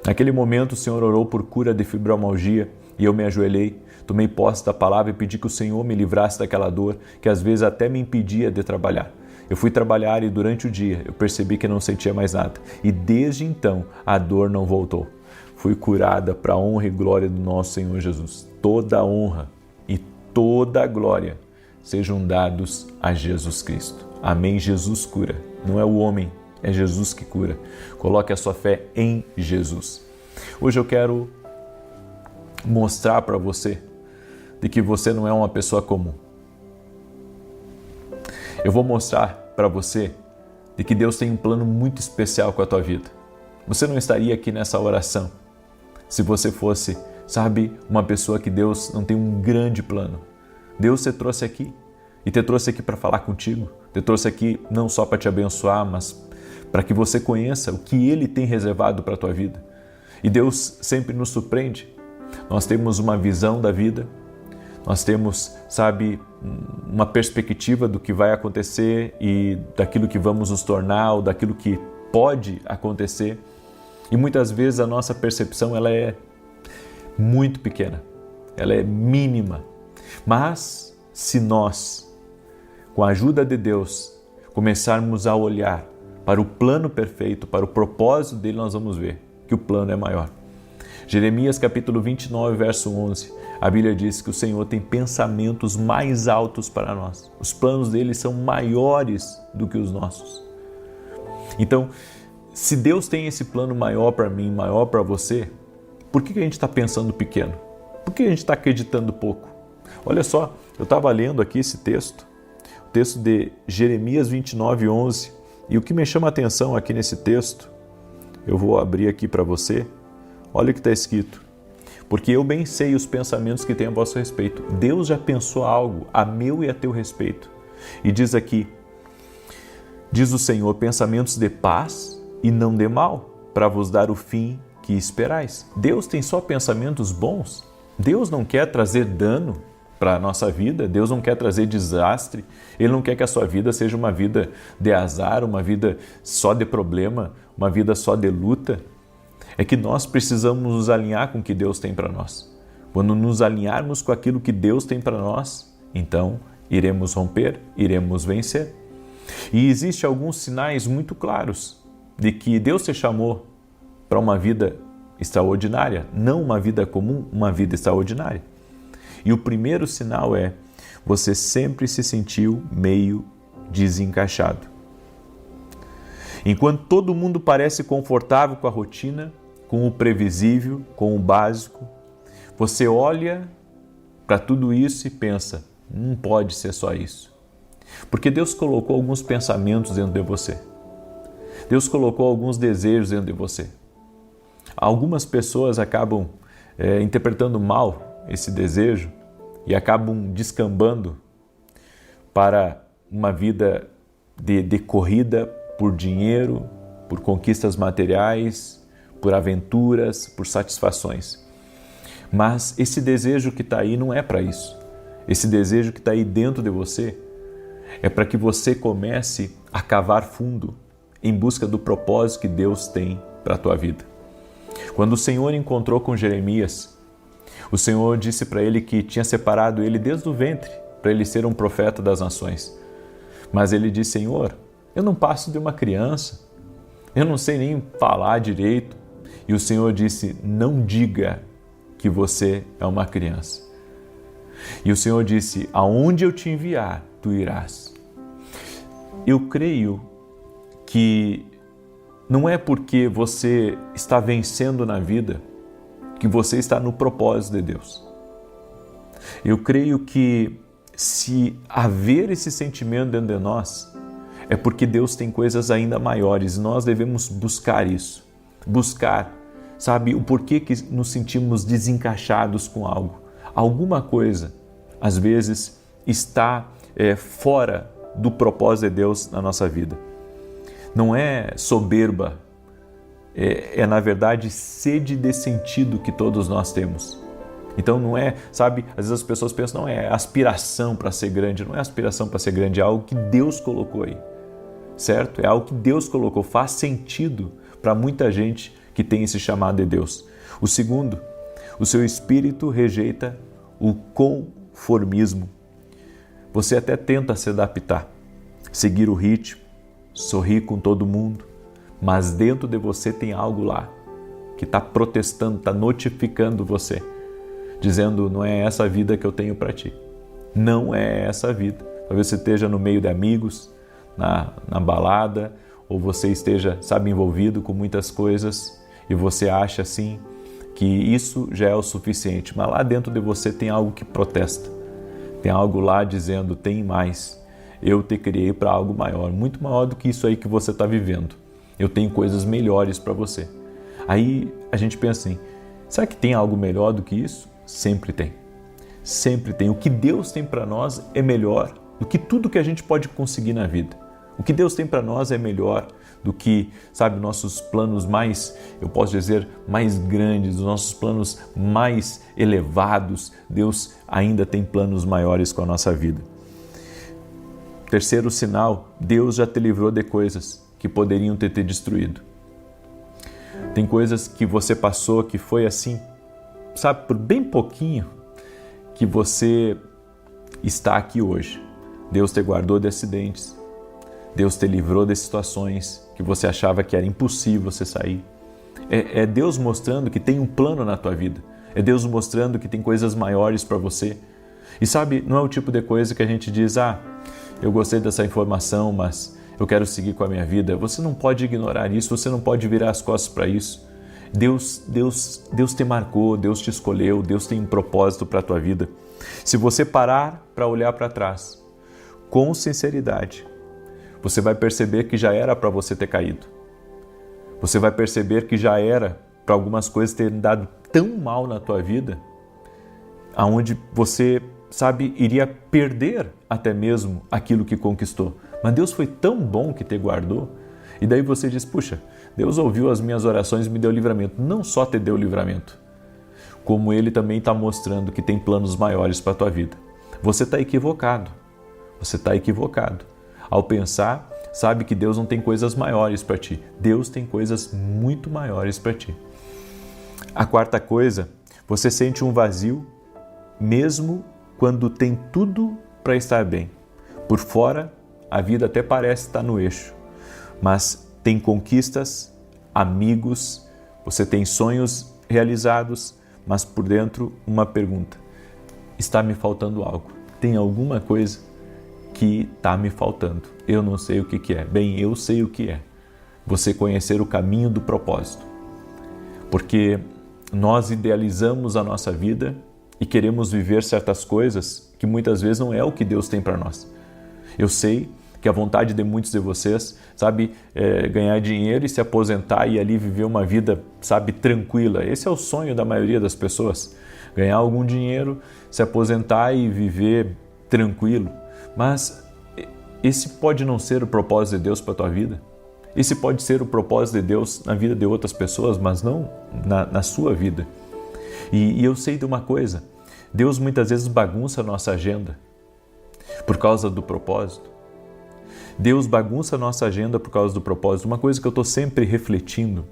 Speaker 1: Naquele momento o Senhor orou por cura de fibromialgia e eu me ajoelhei, tomei posse da palavra e pedi que o Senhor me livrasse daquela dor que às vezes até me impedia de trabalhar. Eu fui trabalhar e durante o dia eu percebi que não sentia mais nada e desde então a dor não voltou. Fui curada para a honra e glória do nosso Senhor Jesus. Toda a honra e toda a glória sejam dados a Jesus Cristo. Amém? Jesus cura. Não é o homem, é Jesus que cura. Coloque a sua fé em Jesus. Hoje eu quero mostrar para você de que você não é uma pessoa comum. Eu vou mostrar para você de que Deus tem um plano muito especial com a tua vida. Você não estaria aqui nessa oração se você fosse, sabe, uma pessoa que Deus não tem um grande plano. Deus te trouxe aqui e te trouxe aqui para falar contigo. Te trouxe aqui não só para te abençoar, mas para que você conheça o que Ele tem reservado para a tua vida. E Deus sempre nos surpreende. Nós temos uma visão da vida, nós temos, sabe, uma perspectiva do que vai acontecer e daquilo que vamos nos tornar ou daquilo que pode acontecer. E muitas vezes a nossa percepção ela é muito pequena, ela é mínima. Mas se nós, com a ajuda de Deus, começarmos a olhar para o plano perfeito, para o propósito dele, nós vamos ver que o plano é maior. Jeremias capítulo 29, verso 11, a Bíblia diz que o Senhor tem pensamentos mais altos para nós. Os planos dele são maiores do que os nossos. Então, se Deus tem esse plano maior para mim, maior para você, por que a gente está pensando pequeno? Por que a gente está acreditando pouco? Olha só, eu estava lendo aqui esse texto, o texto de Jeremias 29, 11, e o que me chama a atenção aqui nesse texto, eu vou abrir aqui para você, olha o que está escrito. Porque eu bem sei os pensamentos que tenho a vosso respeito. Deus já pensou algo a meu e a teu respeito. E diz aqui, diz o Senhor, pensamentos de paz e não de mal, para vos dar o fim que esperais. Deus tem só pensamentos bons. Deus não quer trazer dano para a nossa vida. Deus não quer trazer desastre. Ele não quer que a sua vida seja uma vida de azar, uma vida só de problema, uma vida só de luta. É que nós precisamos nos alinhar com o que Deus tem para nós. Quando nos alinharmos com aquilo que Deus tem para nós, então iremos romper, iremos vencer. E existem alguns sinais muito claros de que Deus te chamou para uma vida extraordinária, não uma vida comum, uma vida extraordinária. E o primeiro sinal é, você sempre se sentiu meio desencaixado. Enquanto todo mundo parece confortável com a rotina, com o previsível, com o básico, você olha para tudo isso e pensa, não pode ser só isso. Porque Deus colocou alguns pensamentos dentro de você. Deus colocou alguns desejos dentro de você. Algumas pessoas acabam interpretando mal esse desejo e acabam descambando para uma vida de corrida por dinheiro, por conquistas materiais, por aventuras, por satisfações. Mas esse desejo que está aí não é para isso. Esse desejo que está aí dentro de você é para que você comece a cavar fundo em busca do propósito que Deus tem para a tua vida. Quando o Senhor encontrou com Jeremias, o Senhor disse para ele que tinha separado ele desde o ventre para ele ser um profeta das nações. Mas ele disse, Senhor, eu não passo de uma criança, eu não sei nem falar direito. E o Senhor disse, não diga que você é uma criança. E o Senhor disse, aonde eu te enviar, tu irás. Eu creio que não é porque você está vencendo na vida que você está no propósito de Deus. Eu creio que se haver esse sentimento dentro de nós, é porque Deus tem coisas ainda maiores e nós devemos buscar isso. Buscar, sabe, o porquê que nos sentimos desencaixados com algo. Alguma coisa, às vezes, está fora do propósito de Deus na nossa vida. Não é soberba, é na verdade sede de sentido que todos nós temos. Então não é, sabe, às vezes as pessoas pensam, não é aspiração para ser grande, não é aspiração para ser grande, é algo que Deus colocou aí, certo? É algo que Deus colocou, faz sentido para muita gente que tem esse chamado de Deus. O segundo, o seu espírito rejeita o conformismo. Você até tenta se adaptar, seguir o ritmo, sorrir com todo mundo, mas dentro de você tem algo lá que está protestando, está notificando você, dizendo, não é essa vida que eu tenho para ti. Não é essa vida. Talvez você esteja no meio de amigos, na balada, ou você esteja, sabe, envolvido com muitas coisas e você acha assim que isso já é o suficiente, mas lá dentro de você tem algo que protesta. Tem algo lá dizendo, tem mais. Eu te criei para algo maior, muito maior do que isso aí que você está vivendo. Eu tenho coisas melhores para você. Aí a gente pensa assim, será que tem algo melhor do que isso? Sempre tem. Sempre tem. O que Deus tem para nós é melhor do que tudo que a gente pode conseguir na vida. O que Deus tem para nós é melhor do que, sabe, nossos planos mais, eu posso dizer, mais grandes, os nossos planos mais elevados. Deus ainda tem planos maiores com a nossa vida. Terceiro sinal, Deus já te livrou de coisas que poderiam ter te destruído. Tem coisas que você passou que foi assim, sabe, por bem pouquinho que você está aqui hoje. Deus te guardou de acidentes. Deus te livrou de situações que você achava que era impossível você sair. É Deus mostrando que tem um plano na tua vida. É Deus mostrando que tem coisas maiores para você. E sabe, não é o tipo de coisa que a gente diz, eu gostei dessa informação, mas eu quero seguir com a minha vida. Você não pode ignorar isso, você não pode virar as costas para isso. Deus te marcou, Deus te escolheu, Deus tem um propósito para a tua vida. Se você parar para olhar para trás, com sinceridade, você vai perceber que já era para você ter caído. Você vai perceber que já era para algumas coisas terem dado tão mal na tua vida, aonde você, iria perder até mesmo aquilo que conquistou. Mas Deus foi tão bom que te guardou, e daí você diz, puxa, Deus ouviu as minhas orações e me deu livramento. Não só te deu livramento, como Ele também está mostrando que tem planos maiores para a tua vida. Você está equivocado. Você está equivocado ao pensar, que Deus não tem coisas maiores para ti. Deus tem coisas muito maiores para ti. A quarta coisa, você sente um vazio mesmo quando tem tudo para estar bem. Por fora, a vida até parece estar no eixo, mas tem conquistas, amigos, você tem sonhos realizados, mas por dentro uma pergunta: está me faltando algo? Tem alguma coisa que está me faltando? Eu não sei o que é. Bem, eu sei o que é. Você conhecer o caminho do propósito. Porque nós idealizamos a nossa vida e queremos viver certas coisas que muitas vezes não é o que Deus tem para nós. Eu sei que a vontade de muitos de vocês, ganhar dinheiro e se aposentar e ali viver uma vida, tranquila. Esse é o sonho da maioria das pessoas. Ganhar algum dinheiro, se aposentar e viver tranquilo. Mas esse pode não ser o propósito de Deus para a tua vida. Esse pode ser o propósito de Deus na vida de outras pessoas, mas não na sua vida. E eu sei de uma coisa, Deus muitas vezes bagunça a nossa agenda por causa do propósito. Deus bagunça a nossa agenda por causa do propósito. Uma coisa que eu estou sempre refletindo,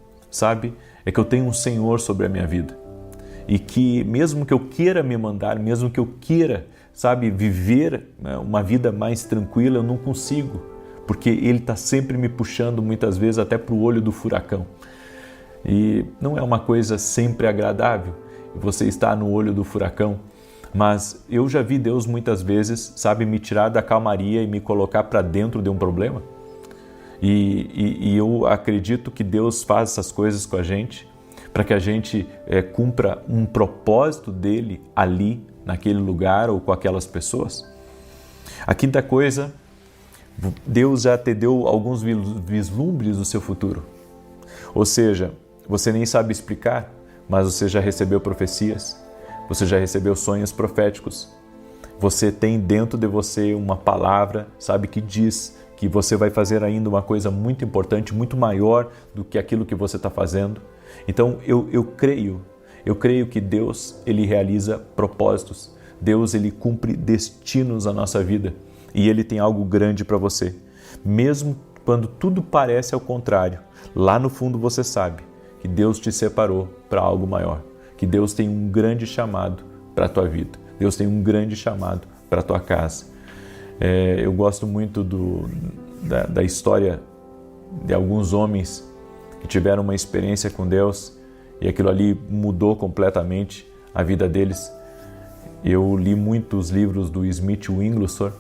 Speaker 1: é que eu tenho um Senhor sobre a minha vida. E que mesmo que eu queira me mandar, mesmo que eu queira, viver uma vida mais tranquila, eu não consigo. Porque Ele está sempre me puxando, muitas vezes, até para o olho do furacão. E não é uma coisa sempre agradável você estar no olho do furacão. Mas eu já vi Deus muitas vezes, me tirar da calmaria e me colocar para dentro de um problema. E eu acredito que Deus faz essas coisas com a gente para que a gente cumpra um propósito dele ali, naquele lugar ou com aquelas pessoas. A quinta coisa, Deus já te deu alguns vislumbres do seu futuro. Ou seja, você nem sabe explicar, mas você já recebeu profecias. Você já recebeu sonhos proféticos. Você tem dentro de você uma palavra, que diz que você vai fazer ainda uma coisa muito importante, muito maior do que aquilo que você está fazendo. Então, eu creio que Deus, Ele realiza propósitos. Deus, Ele cumpre destinos na nossa vida. E Ele tem algo grande para você. Mesmo quando tudo parece ao contrário, lá no fundo você sabe que Deus te separou para algo maior. Que Deus tem um grande chamado para a tua vida. Deus tem um grande chamado para a tua casa. Eu gosto muito da história de alguns homens que tiveram uma experiência com Deus e aquilo ali mudou completamente a vida deles. Eu li muitos livros do Smith Wigglesworth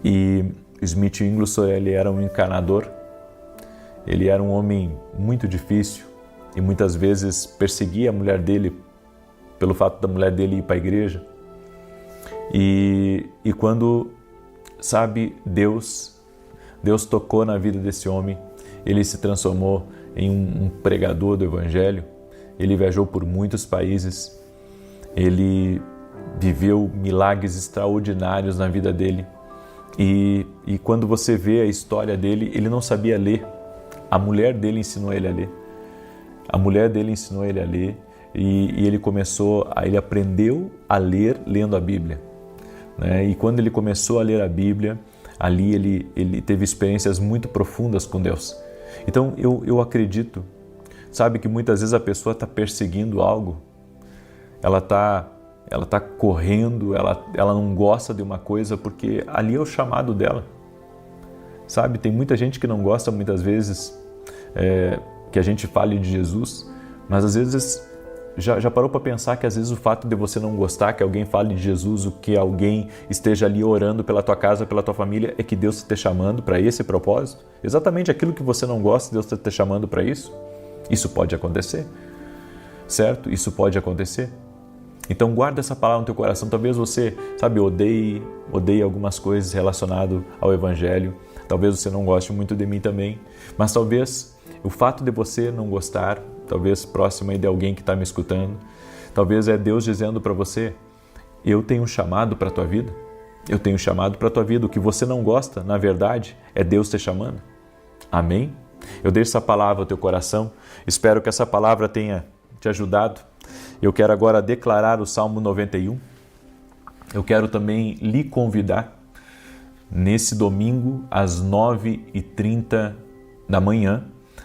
Speaker 1: e Smith Wigglesworth, ele era um encanador. Ele era um homem muito difícil. E muitas vezes perseguia a mulher dele pelo fato da mulher dele ir para a igreja. E quando, Deus tocou na vida desse homem, ele se transformou em um pregador do Evangelho. Ele viajou por muitos países, ele viveu milagres extraordinários na vida dele. E quando você vê a história dele, ele não sabia ler. A mulher dele ensinou ele a ler. A mulher dele ensinou ele a ler e ele aprendeu a ler lendo a Bíblia. E quando ele começou a ler a Bíblia, ali ele teve experiências muito profundas com Deus. Então eu acredito, que muitas vezes a pessoa está perseguindo algo, ela está correndo, ela não gosta de uma coisa porque ali é o chamado dela. Tem muita gente que não gosta muitas vezes que a gente fale de Jesus, mas às vezes já parou para pensar que às vezes o fato de você não gostar que alguém fale de Jesus, o que alguém esteja ali orando pela tua casa, pela tua família, é que Deus está te chamando para esse propósito? Exatamente aquilo que você não gosta, Deus está te chamando para isso? Isso pode acontecer, certo? Isso pode acontecer. Então guarda essa palavra no teu coração. Talvez você, odeie algumas coisas relacionadas ao Evangelho. Talvez você não goste muito de mim também. Mas talvez o fato de você não gostar, talvez próximo aí de alguém que está me escutando, talvez é Deus dizendo para você, eu tenho um chamado para a tua vida. Eu tenho um chamado para a tua vida. O que você não gosta, na verdade, é Deus te chamando. Amém? Eu deixo essa palavra ao teu coração. Espero que essa palavra tenha te ajudado. Eu quero agora declarar o Salmo 91. Eu quero também lhe convidar nesse domingo às 9h30 da manhã.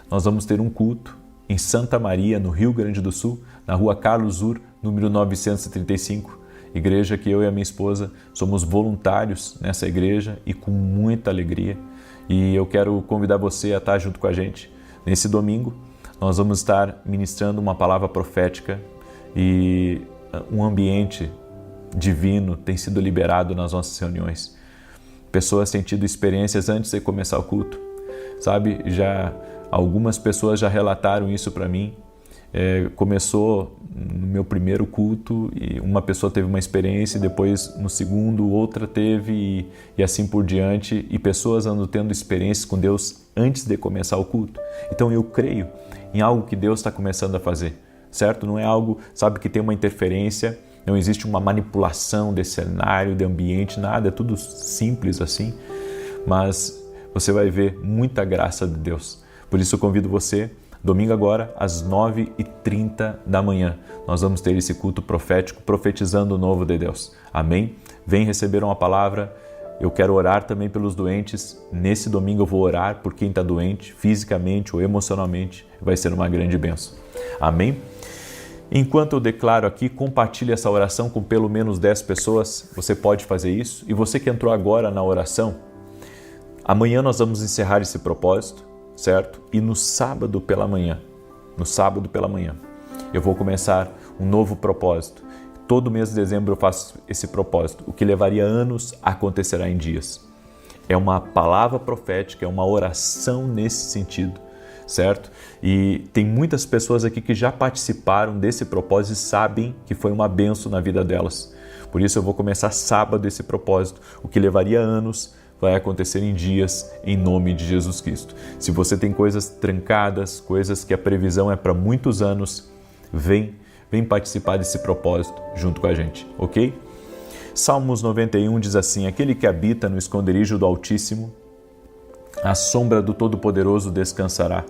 Speaker 1: Nós vamos ter um culto em Santa Maria, no Rio Grande do Sul, na rua Carlos Ur, número 935. Igreja que eu e a minha esposa somos voluntários nessa igreja e com muita alegria. E eu quero convidar você a estar junto com a gente. Nesse domingo, nós vamos estar ministrando uma palavra profética e um ambiente divino tem sido liberado nas nossas reuniões. Pessoas têm tido experiências antes de começar o culto. Sabe, algumas pessoas já relataram isso para mim. Começou no meu primeiro culto e uma pessoa teve uma experiência, e depois no segundo outra teve e assim por diante. E pessoas andam tendo experiências com Deus antes de começar o culto. Então eu creio em algo que Deus está começando a fazer, certo? Não é algo, sabe, que tem uma interferência, não existe uma manipulação de cenário, de ambiente, nada, é tudo simples assim. Mas você vai ver muita graça de Deus. Por isso eu convido você, domingo agora, às 9h30 da manhã. Nós vamos ter esse culto profético, profetizando o novo de Deus. Amém? Vem receber uma palavra. Eu quero orar também pelos doentes. Nesse domingo eu vou orar por quem está doente, fisicamente ou emocionalmente. Vai ser uma grande bênção. Amém? Enquanto eu declaro aqui, compartilhe essa oração com pelo menos 10 pessoas. Você pode fazer isso. E você que entrou agora na oração, amanhã nós vamos encerrar esse propósito, certo? E no sábado pela manhã, eu vou começar um novo propósito. Todo mês de dezembro eu faço esse propósito. O que levaria anos acontecerá em dias. É uma palavra profética, é uma oração nesse sentido, certo? E tem muitas pessoas aqui que já participaram desse propósito e sabem que foi uma bênção na vida delas. Por isso eu vou começar sábado esse propósito. O que levaria anos vai acontecer em dias, em nome de Jesus Cristo. Se você tem coisas trancadas, coisas que a previsão é para muitos anos, vem participar desse propósito junto com a gente, ok? Salmos 91 diz assim, aquele que habita no esconderijo do Altíssimo, à sombra do Todo-Poderoso descansará.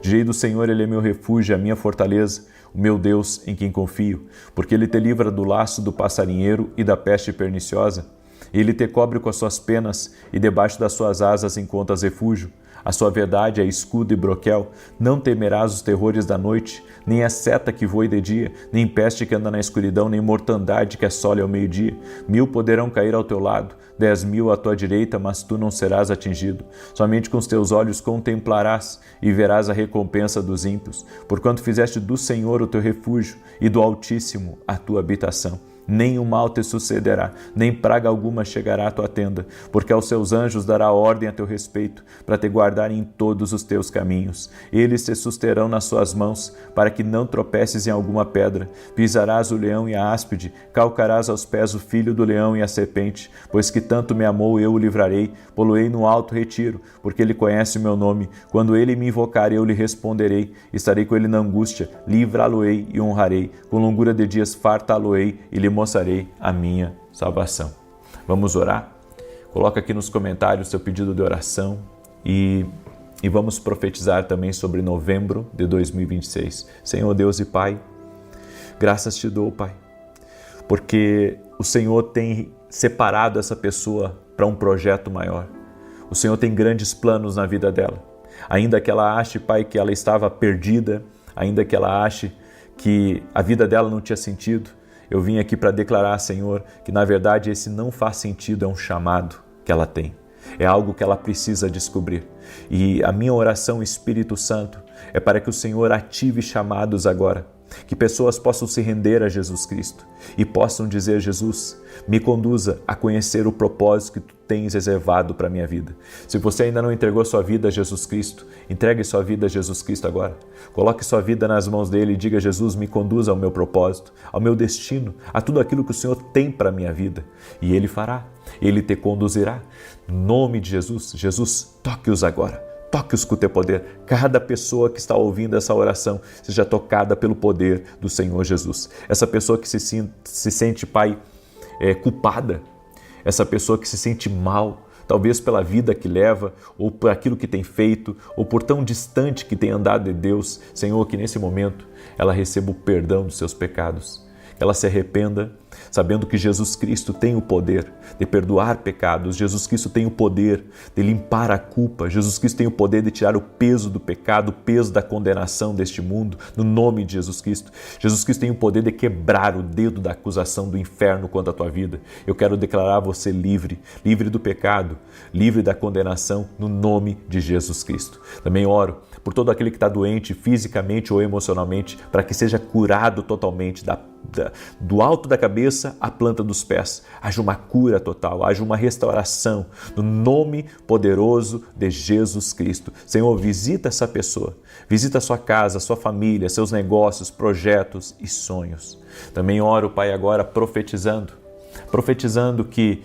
Speaker 1: Direi do Senhor, Ele é meu refúgio, a minha fortaleza, o meu Deus em quem confio, porque Ele te livra do laço do passarinheiro e da peste perniciosa. Ele te cobre com as suas penas e debaixo das suas asas encontras refúgio. A sua verdade é escudo e broquel. Não temerás os terrores da noite, nem a seta que voe de dia, nem peste que anda na escuridão, nem mortandade que assole ao meio-dia. 1000 poderão cair ao teu lado, 10.000 à tua direita, mas tu não serás atingido. Somente com os teus olhos contemplarás e verás a recompensa dos ímpios, porquanto fizeste do Senhor o teu refúgio e do Altíssimo a tua habitação. Nem o mal te sucederá, nem praga alguma chegará à tua tenda, porque aos seus anjos dará ordem a teu respeito, para te guardarem em todos os teus caminhos. Eles te susterão nas suas mãos, para que não tropeces em alguma pedra. Pisarás o leão e a áspide, calcarás aos pés o filho do leão e a serpente, pois que tanto me amou, eu o livrarei, poloei no alto retiro, porque ele conhece o meu nome. Quando ele me invocar, eu lhe responderei, estarei com ele na angústia, livrá-lo-ei e honrarei, com longura de dias fartá-lo-ei e lhe mostrarei a minha salvação. Vamos orar? Coloca aqui nos comentários o seu pedido de oração e vamos profetizar também sobre novembro de 2026. Senhor Deus e Pai, graças te dou, Pai, porque o Senhor tem separado essa pessoa para um projeto maior. O Senhor tem grandes planos na vida dela. Ainda que ela ache, Pai, que ela estava perdida, ainda que ela ache que a vida dela não tinha sentido, eu vim aqui para declarar, Senhor, que na verdade esse não faz sentido, é um chamado que ela tem. É algo que ela precisa descobrir. E a minha oração, Espírito Santo, é para que o Senhor ative chamados agora, que pessoas possam se render a Jesus Cristo e possam dizer: Jesus, me conduza a conhecer o propósito que tu tens reservado para a minha vida. Se você ainda não entregou sua vida a Jesus Cristo, entregue sua vida a Jesus Cristo agora. Coloque sua vida nas mãos dele e diga: Jesus, me conduza ao meu propósito, ao meu destino, a tudo aquilo que o Senhor tem para a minha vida. E ele fará, ele te conduzirá. Em nome de Jesus, Jesus, toque-os agora. Toque-os com o teu poder. Cada pessoa que está ouvindo essa oração seja tocada pelo poder do Senhor Jesus. Essa pessoa que se sente, Pai, culpada. Essa pessoa que se sente mal, talvez pela vida que leva, ou por aquilo que tem feito, ou por tão distante que tem andado de Deus. Senhor, que nesse momento ela receba o perdão dos seus pecados. Que ela se arrependa, sabendo que Jesus Cristo tem o poder de perdoar pecados, Jesus Cristo tem o poder de limpar a culpa, Jesus Cristo tem o poder de tirar o peso do pecado, o peso da condenação deste mundo, no nome de Jesus Cristo. Jesus Cristo tem o poder de quebrar o dedo da acusação do inferno contra a tua vida. Eu quero declarar você livre, livre do pecado, livre da condenação, no nome de Jesus Cristo. Também oro por todo aquele que está doente fisicamente ou emocionalmente, para que seja curado totalmente do alto da cabeça à planta dos pés. Haja uma cura total, haja uma restauração no nome poderoso de Jesus Cristo. Senhor, visita essa pessoa, visita a sua casa, a sua família, seus negócios, projetos e sonhos. Também oro, Pai, agora profetizando que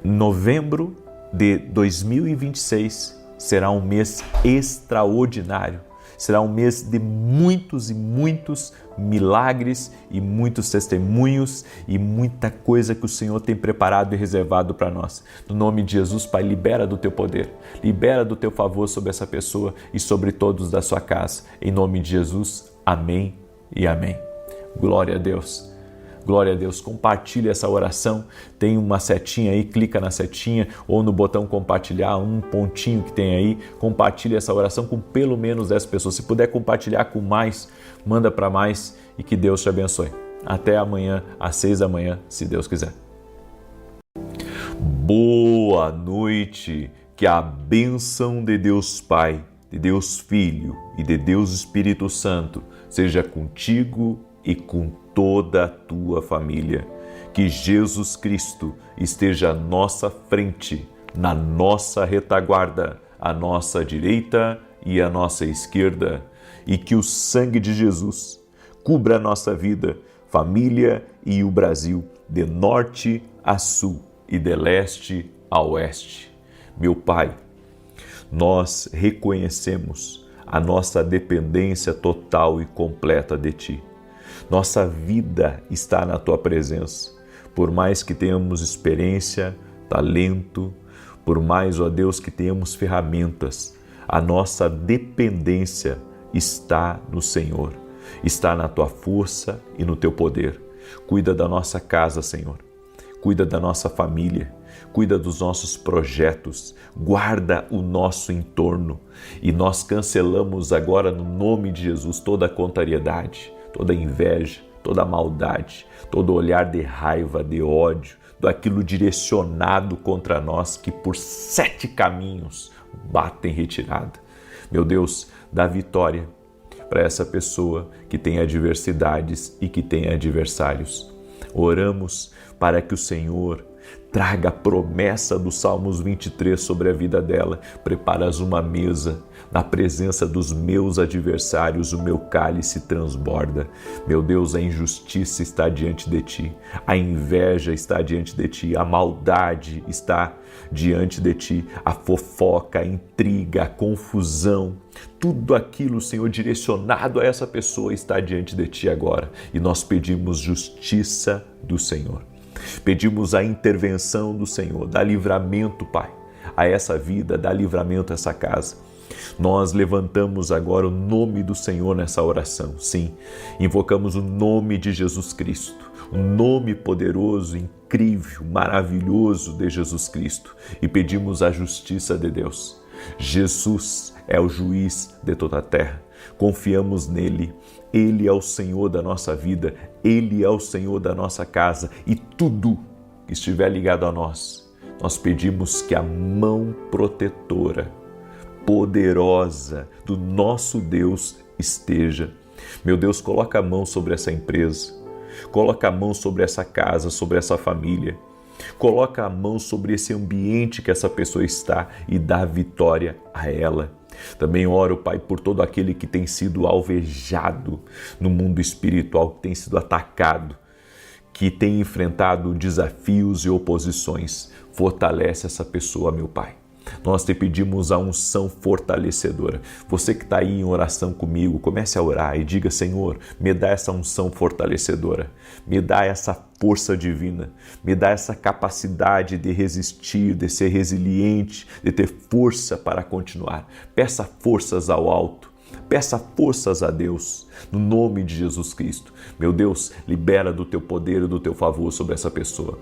Speaker 1: novembro de 2026 será um mês extraordinário. Será um mês de muitos e muitos milagres e muitos testemunhos e muita coisa que o Senhor tem preparado e reservado para nós. No nome de Jesus, Pai, libera do teu poder, libera do teu favor sobre essa pessoa e sobre todos da sua casa. Em nome de Jesus, amém e amém. Glória a Deus. Glória a Deus, compartilhe essa oração, tem uma setinha aí, clica na setinha ou no botão compartilhar, um pontinho que tem aí, compartilhe essa oração com pelo menos 10 pessoas. Se puder compartilhar com mais, manda para mais e que Deus te abençoe. Até amanhã, às 6 da manhã, se Deus quiser. Boa noite, que a bênção de Deus Pai, de Deus Filho e de Deus Espírito Santo seja contigo e com toda a tua família. Que Jesus Cristo esteja à nossa frente, na nossa retaguarda, à nossa direita e à nossa esquerda, e que o sangue de Jesus cubra a nossa vida, família e o Brasil, de norte a sul e de leste a oeste. Meu Pai, nós reconhecemos a nossa dependência total e completa de Ti. Nossa vida está na Tua presença. Por mais que tenhamos experiência, talento, por mais, ó Deus, que tenhamos ferramentas, a nossa dependência está no Senhor. Está na Tua força e no Teu poder. Cuida da nossa casa, Senhor. Cuida da nossa família. Cuida dos nossos projetos. Guarda o nosso entorno. E nós cancelamos agora, no nome de Jesus, toda a contrariedade, toda a inveja, toda a maldade, todo olhar de raiva, de ódio, daquilo direcionado contra nós que por 7 caminhos batem retirada. Meu Deus, dá vitória para essa pessoa que tem adversidades e que tem adversários. Oramos para que o Senhor traga a promessa do Salmos 23 sobre a vida dela. Preparas uma mesa na presença dos meus adversários, o meu cálice transborda. Meu Deus, a injustiça está diante de Ti, a inveja está diante de Ti, a maldade está diante de Ti, a fofoca, a intriga, a confusão, tudo aquilo, Senhor, direcionado a essa pessoa está diante de Ti agora. E nós pedimos justiça do Senhor. Pedimos a intervenção do Senhor, dá livramento, Pai, a essa vida, dá livramento a essa casa. Nós levantamos agora o nome do Senhor nessa oração. Sim, invocamos o nome de Jesus Cristo, o nome poderoso, incrível, maravilhoso de Jesus Cristo e pedimos a justiça de Deus. Jesus é o juiz de toda a terra. Confiamos nele. Ele é o Senhor da nossa vida, Ele é o Senhor da nossa casa e tudo que estiver ligado a nós, nós pedimos que a mão protetora poderosa do nosso Deus esteja. Meu Deus, coloca a mão sobre essa empresa, coloca a mão sobre essa casa, sobre essa família, coloca a mão sobre esse ambiente que essa pessoa está e dá vitória a ela. Também oro, Pai, por todo aquele que tem sido alvejado no mundo espiritual, que tem sido atacado, que tem enfrentado desafios e oposições. Fortalece essa pessoa, meu Pai. Nós te pedimos a unção fortalecedora. Você que está aí em oração comigo, comece a orar e diga: Senhor, me dá essa unção fortalecedora, me dá essa força divina, me dá essa capacidade de resistir, de ser resiliente, de ter força para continuar. Peça forças ao alto, peça forças a Deus, no nome de Jesus Cristo. Meu Deus, libera do teu poder e do teu favor sobre essa pessoa.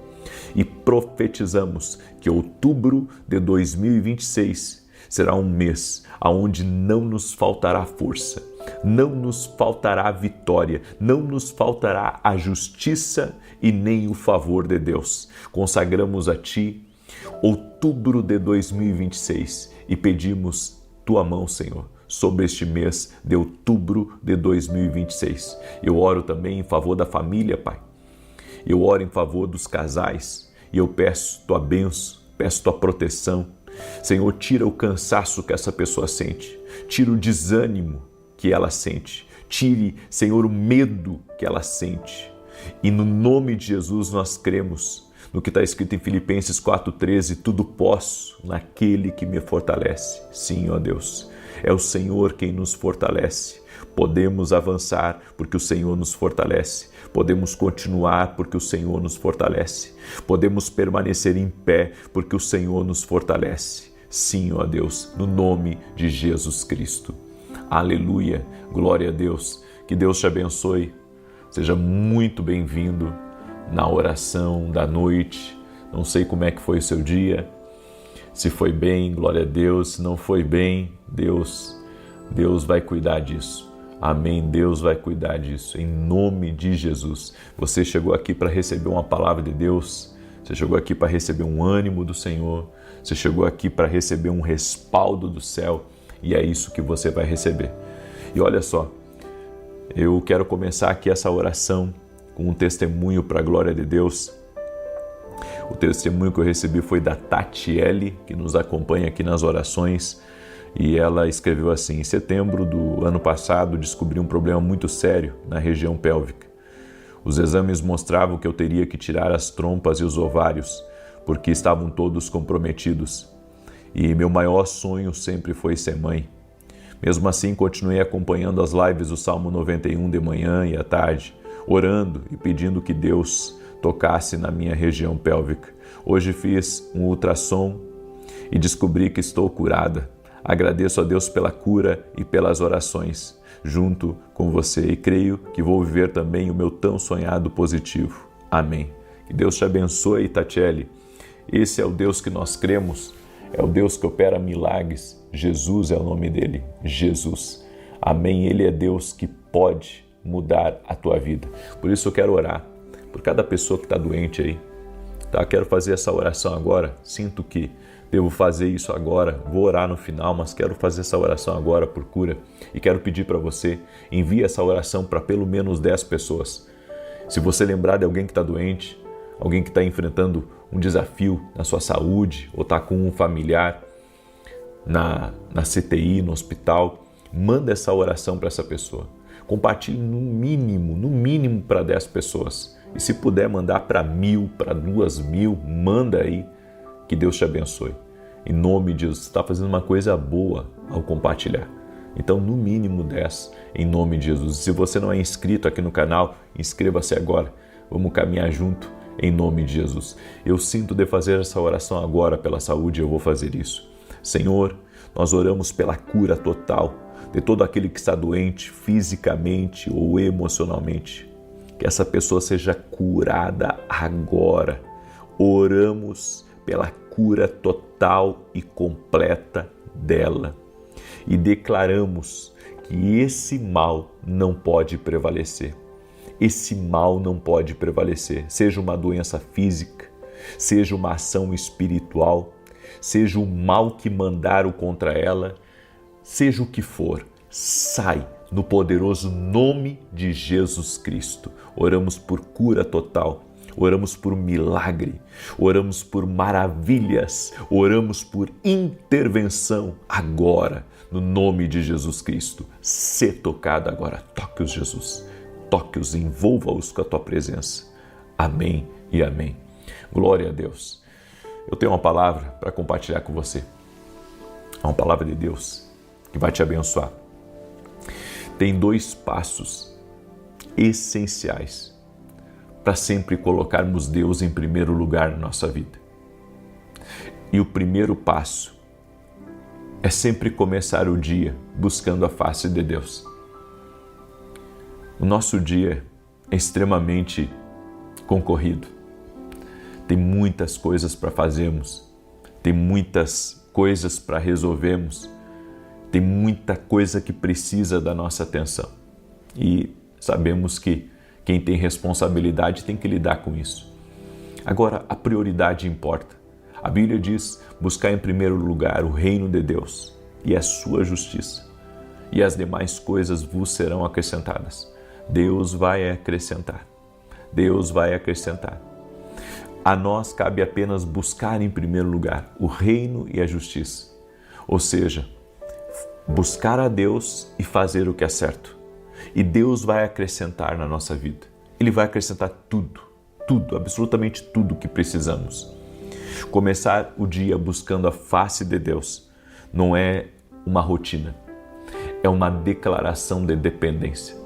Speaker 1: E profetizamos que outubro de 2026 será um mês onde não nos faltará força, não nos faltará vitória, não nos faltará a justiça e nem o favor de Deus. Consagramos a Ti outubro de 2026 e pedimos Tua mão, Senhor, sobre este mês de outubro de 2026. Eu oro também em favor da família, Pai. Eu oro em favor dos casais e eu peço Tua bênção, peço Tua proteção. Senhor, tira o cansaço que essa pessoa sente, tira o desânimo que ela sente, tire, Senhor, o medo que ela sente. E no nome de Jesus nós cremos no que está escrito em Filipenses 4,13, tudo posso naquele que me fortalece. Sim, ó Deus, é o Senhor quem nos fortalece. Podemos avançar porque o Senhor nos fortalece. Podemos continuar porque o Senhor nos fortalece. Podemos permanecer em pé porque o Senhor nos fortalece. Sim, ó Deus, no nome de Jesus Cristo. Aleluia, glória a Deus. Que Deus te abençoe. Seja muito bem-vindo na oração da noite. Não sei como é que foi o seu dia. Se foi bem, glória a Deus. Se não foi bem, Deus vai cuidar disso. Amém. Deus vai cuidar disso. Em nome de Jesus. Você chegou aqui para receber uma palavra de Deus. Você chegou aqui para receber um ânimo do Senhor. Você chegou aqui para receber um respaldo do céu. E é isso que você vai receber. E olha só, eu quero começar aqui essa oração com um testemunho para a glória de Deus. O testemunho que eu recebi foi da Tatiele, que nos acompanha aqui nas orações. E ela escreveu assim: em setembro do ano passado descobri um problema muito sério na região pélvica. Os exames mostravam que eu teria que tirar as trompas e os ovários, porque estavam todos comprometidos. E meu maior sonho sempre foi ser mãe. Mesmo assim, continuei acompanhando as lives do Salmo 91 de manhã e à tarde, orando e pedindo que Deus tocasse na minha região pélvica. Hoje fiz um ultrassom e descobri que estou curada. Agradeço a Deus pela cura e pelas orações junto com você e creio que vou viver também o meu tão sonhado positivo. Amém. Que Deus te abençoe, Tatiele. Esse é o Deus que nós cremos, é o Deus que opera milagres. Jesus é o nome dele, Jesus. Amém. Ele é Deus que pode mudar a tua vida. Por isso eu quero orar por cada pessoa que está doente aí. Tá? Quero fazer essa oração agora. Sinto que devo fazer isso agora, vou orar no final, mas quero fazer essa oração agora por cura. E quero pedir para você, envie essa oração para pelo menos 10 pessoas. Se você lembrar de alguém que está doente, alguém que está enfrentando um desafio na sua saúde, ou está com um familiar na CTI, no hospital, manda essa oração para essa pessoa. Compartilhe no mínimo para 10 pessoas. E se puder mandar para 1.000, para 2.000, manda aí. Que Deus te abençoe. Em nome de Jesus, você está fazendo uma coisa boa ao compartilhar. Então, no mínimo 10, em nome de Jesus. Se você não é inscrito aqui no canal, inscreva-se agora. Vamos caminhar junto, em nome de Jesus. Eu sinto de fazer essa oração agora pela saúde, eu vou fazer isso. Senhor, nós oramos pela cura total de todo aquele que está doente, fisicamente ou emocionalmente. Que essa pessoa seja curada agora. Oramos pela cura total e completa dela. E declaramos que esse mal não pode prevalecer. Esse mal não pode prevalecer. Seja uma doença física, seja uma ação espiritual, seja o mal que mandaram contra ela, seja o que for, sai no poderoso nome de Jesus Cristo. Oramos por cura total, oramos por milagre, oramos por maravilhas, oramos por intervenção agora, no nome de Jesus Cristo. Sê tocado agora, toque-os, Jesus, toque-os, envolva-os com a tua presença. Amém e amém. Glória a Deus. Eu tenho uma palavra para compartilhar com você. É uma palavra de Deus que vai te abençoar. Tem 2 passos essenciais para sempre colocarmos Deus em primeiro lugar na nossa vida. E o primeiro passo é sempre começar o dia buscando a face de Deus. O nosso dia é extremamente concorrido. Tem muitas coisas para fazermos, tem muitas coisas para resolvermos, tem muita coisa que precisa da nossa atenção. E sabemos que quem tem responsabilidade tem que lidar com isso. Agora, a prioridade importa. A Bíblia diz: buscar em primeiro lugar o reino de Deus e a sua justiça, e as demais coisas vos serão acrescentadas. Deus vai acrescentar. Deus vai acrescentar. A nós cabe apenas buscar em primeiro lugar o reino e a justiça. Ou seja, buscar a Deus e fazer o que é certo. E Deus vai acrescentar na nossa vida. Ele vai acrescentar tudo, absolutamente tudo que precisamos. Começar o dia buscando a face de Deus não é uma rotina, é uma declaração de dependência.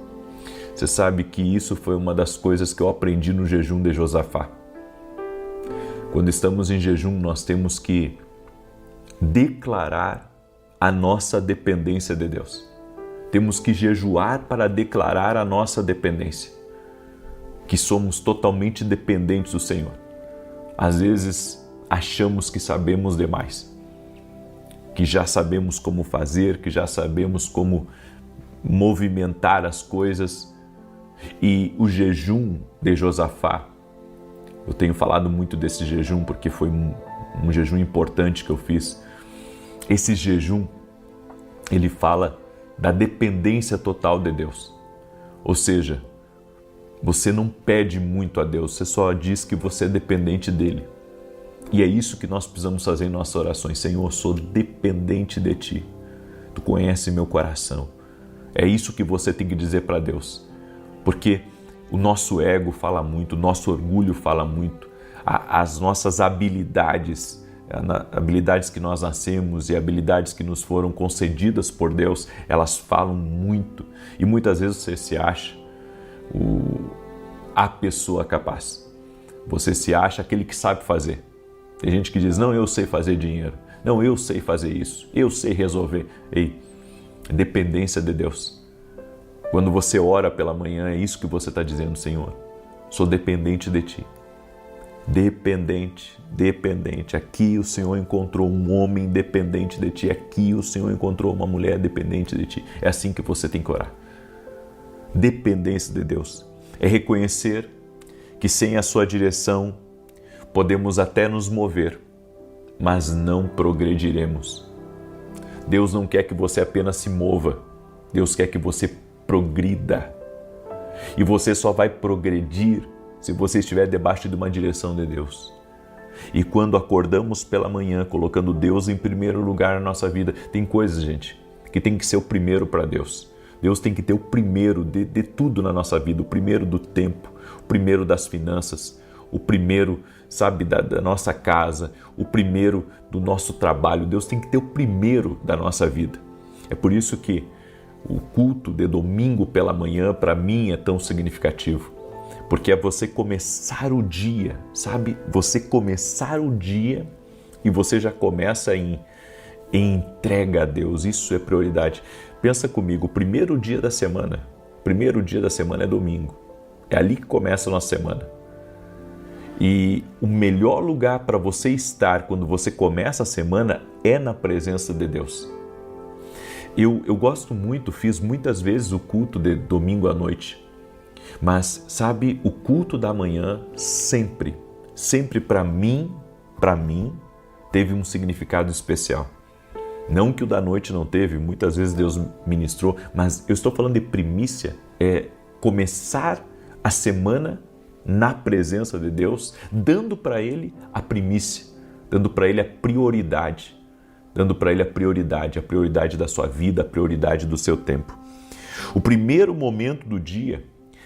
Speaker 1: Você sabe que isso foi uma das coisas que eu aprendi no jejum de Josafá. Quando estamos em jejum, nós temos que declarar a nossa dependência de Deus. Temos que jejuar para declarar a nossa dependência, que somos totalmente dependentes do Senhor. Às vezes achamos que sabemos demais, que já sabemos como fazer, que já sabemos como movimentar as coisas. E o jejum de Josafá, eu tenho falado muito desse jejum porque foi um jejum importante que eu fiz. Esse jejum, ele fala da dependência total de Deus. Ou seja, você não pede muito a Deus, você só diz que você é dependente dele. E é isso que nós precisamos fazer em nossas orações. Senhor, eu sou dependente de ti. Tu conheces meu coração. É isso que você tem que dizer para Deus. Porque o nosso ego fala muito, o nosso orgulho fala muito, as nossas habilidades que nós nascemos e habilidades que nos foram concedidas por Deus, elas falam muito. E muitas vezes você se acha a pessoa capaz. Você se acha aquele que sabe fazer. Tem gente que diz: não, eu sei fazer dinheiro. Não, eu sei fazer isso. Eu sei resolver. Ei, dependência de Deus. Quando você ora pela manhã, é isso que você está dizendo: Senhor, sou dependente de ti. Dependente. Aqui o Senhor encontrou um homem dependente de ti. Aqui o Senhor encontrou uma mulher dependente de ti. É assim que você tem que orar. Dependência de Deus é reconhecer que sem a sua direção podemos até nos mover, mas não progrediremos. Deus não quer que você apenas se mova. Deus quer que você progrida. E você só vai progredir se você estiver debaixo de uma direção de Deus. E quando acordamos pela manhã, colocando Deus em primeiro lugar na nossa vida, tem coisas, gente, que tem que ser o primeiro para Deus. Deus tem que ter o primeiro de tudo na nossa vida, o primeiro do tempo, o primeiro das finanças, o primeiro, sabe, da nossa casa, o primeiro do nosso trabalho. Deus tem que ter o primeiro da nossa vida. É por isso que o culto de domingo pela manhã, para mim, é tão significativo. Porque é você começar o dia, sabe? Você começar o dia e você já começa em entrega a Deus. Isso é prioridade. Pensa comigo, o primeiro dia da semana é domingo. É ali que começa a nossa semana. E o melhor lugar para você estar quando você começa a semana é na presença de Deus. Eu gosto muito, fiz muitas vezes o culto de domingo à noite. Mas, sabe, o culto da manhã sempre para mim, teve um significado especial. Não que o da noite não teve, muitas vezes Deus ministrou, mas eu estou falando de primícia, é começar a semana na presença de Deus, dando para Ele a primícia, dando para Ele a prioridade, dando para Ele a prioridade da sua vida, a prioridade do seu tempo. O primeiro momento do dia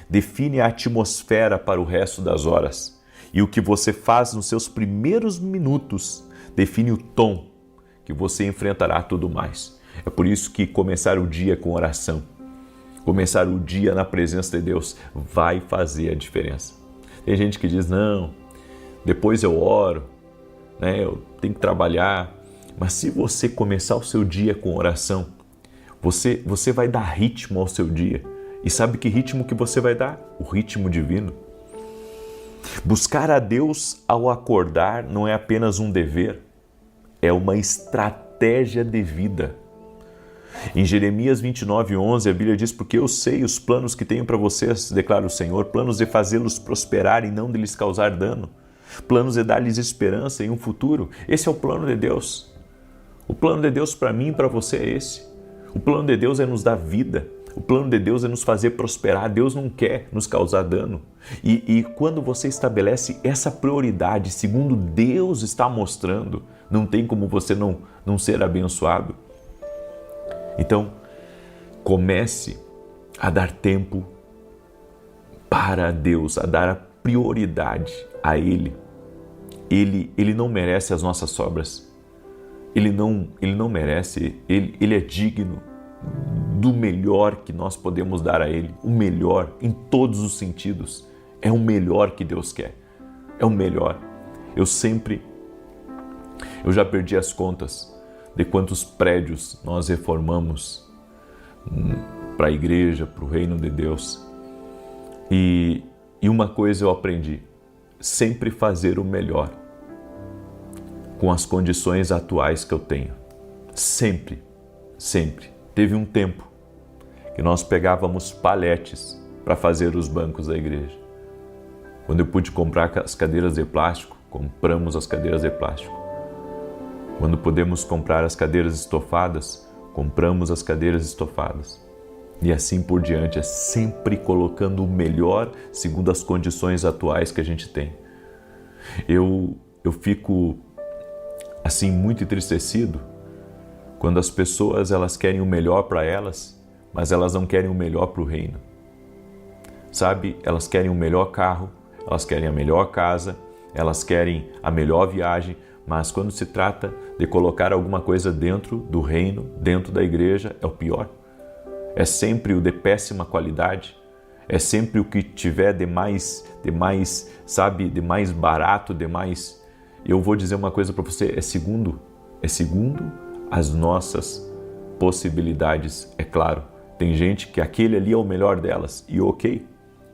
Speaker 1: define a atmosfera para o resto das horas, e o que você faz nos seus primeiros minutos define o tom que você enfrentará tudo mais. É por isso que começar o dia com oração, começar o dia na presença de Deus vai fazer a diferença. Tem gente que diz, não, depois eu oro, né, eu tenho que trabalhar. Mas se você começar o seu dia com oração, você vai dar ritmo ao seu dia. E sabe que ritmo que você vai dar? O ritmo divino. Buscar a Deus ao acordar não é apenas um dever, é uma estratégia de vida. Em Jeremias 29:11, a Bíblia diz, porque eu sei os planos que tenho para vocês, declara o Senhor, planos de fazê-los prosperar e não de lhes causar dano, planos de dar-lhes esperança em um futuro. Esse é o plano de Deus. O plano de Deus para mim e para você é esse. O plano de Deus é nos dar vida. O plano de Deus é nos fazer prosperar. Deus não quer nos causar dano. E quando você estabelece essa prioridade, segundo Deus está mostrando, não tem como você não ser abençoado. Então, comece a dar tempo para Deus, a dar a prioridade a Ele. Ele não merece as nossas sobras. Ele não merece, ele é digno do melhor que nós podemos dar a Ele, o melhor em todos os sentidos. É o melhor que Deus quer, é o melhor. Eu já perdi as contas de quantos prédios nós reformamos para a igreja, para o reino de Deus. E uma coisa eu aprendi, sempre fazer o melhor com as condições atuais que eu tenho. Sempre, sempre. Teve um tempo que nós pegávamos paletes para fazer os bancos da igreja. Quando eu pude comprar as cadeiras de plástico, compramos as cadeiras de plástico. Quando pudemos comprar as cadeiras estofadas, compramos as cadeiras estofadas. E assim por diante, é sempre colocando o melhor segundo as condições atuais que a gente tem. Eu fico assim muito entristecido quando as pessoas elas querem o melhor para elas, mas elas não querem o melhor para o reino. Sabe, elas querem o melhor carro, elas querem a melhor casa, elas querem a melhor viagem, mas quando se trata de colocar alguma coisa dentro do reino, dentro da igreja, é o pior. É sempre o de péssima qualidade, é sempre o que tiver de mais, sabe, de mais barato, de mais... Eu vou dizer uma coisa para você, é segundo as nossas possibilidades, é claro. Tem gente que aquele ali é o melhor delas, e ok.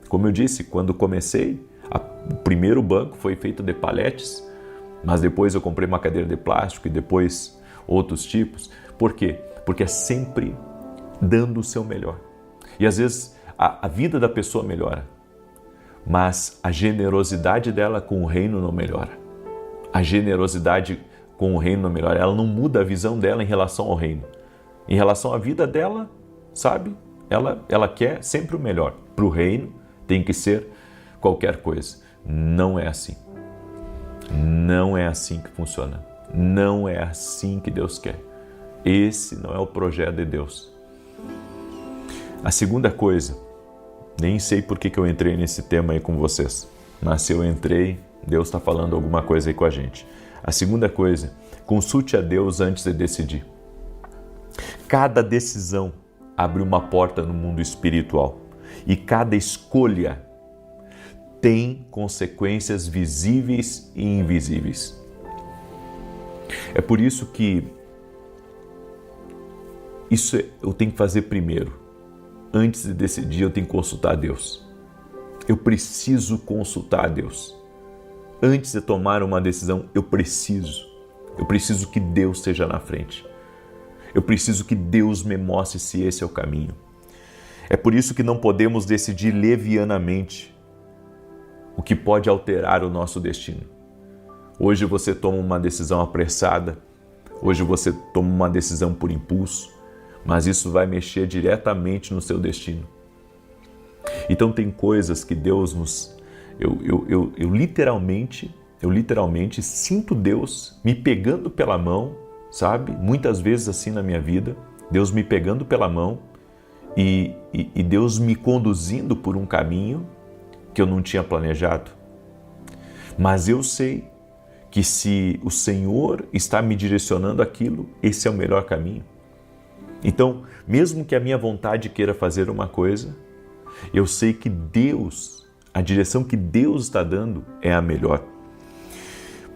Speaker 1: Como eu disse, quando comecei, o primeiro banco foi feito de paletes, mas depois eu comprei uma cadeira de plástico e depois outros tipos. Por quê? Porque é sempre dando o seu melhor. E às vezes a vida da pessoa melhora, mas a generosidade dela com o reino não melhora. A generosidade com o reino não melhora. Ela não muda a visão dela em relação ao reino. Em relação à vida dela, sabe? Ela quer sempre o melhor. Para o reino tem que ser qualquer coisa. Não é assim. Não é assim que funciona. Não é assim que Deus quer. Esse não é o projeto de Deus. A segunda coisa, nem sei por que eu entrei nesse tema aí com vocês, mas se eu entrei, Deus está falando alguma coisa aí com a gente. A segunda coisa, consulte a Deus antes de decidir. Cada decisão abre uma porta no mundo espiritual e cada escolha tem consequências visíveis e invisíveis. É por isso que eu tenho que fazer primeiro. Antes de decidir, eu tenho que consultar a Deus. Eu preciso consultar a Deus. Antes de tomar uma decisão, eu preciso que Deus esteja na frente. Eu preciso que Deus me mostre se esse é o caminho. É por isso que não podemos decidir levianamente, o que pode alterar o nosso destino. Hoje você toma uma decisão apressada, Hoje você toma uma decisão por impulso, mas isso vai mexer diretamente no seu destino. Então tem coisas que Deus nos... Eu literalmente sinto Deus me pegando pela mão, sabe? Muitas vezes assim na minha vida, Deus me pegando pela mão e Deus me conduzindo por um caminho que eu não tinha planejado. Mas eu sei que se o Senhor está me direcionando aquilo, esse é o melhor caminho. Então, mesmo que a minha vontade queira fazer uma coisa, eu sei que Deus, a direção que Deus está dando é a melhor.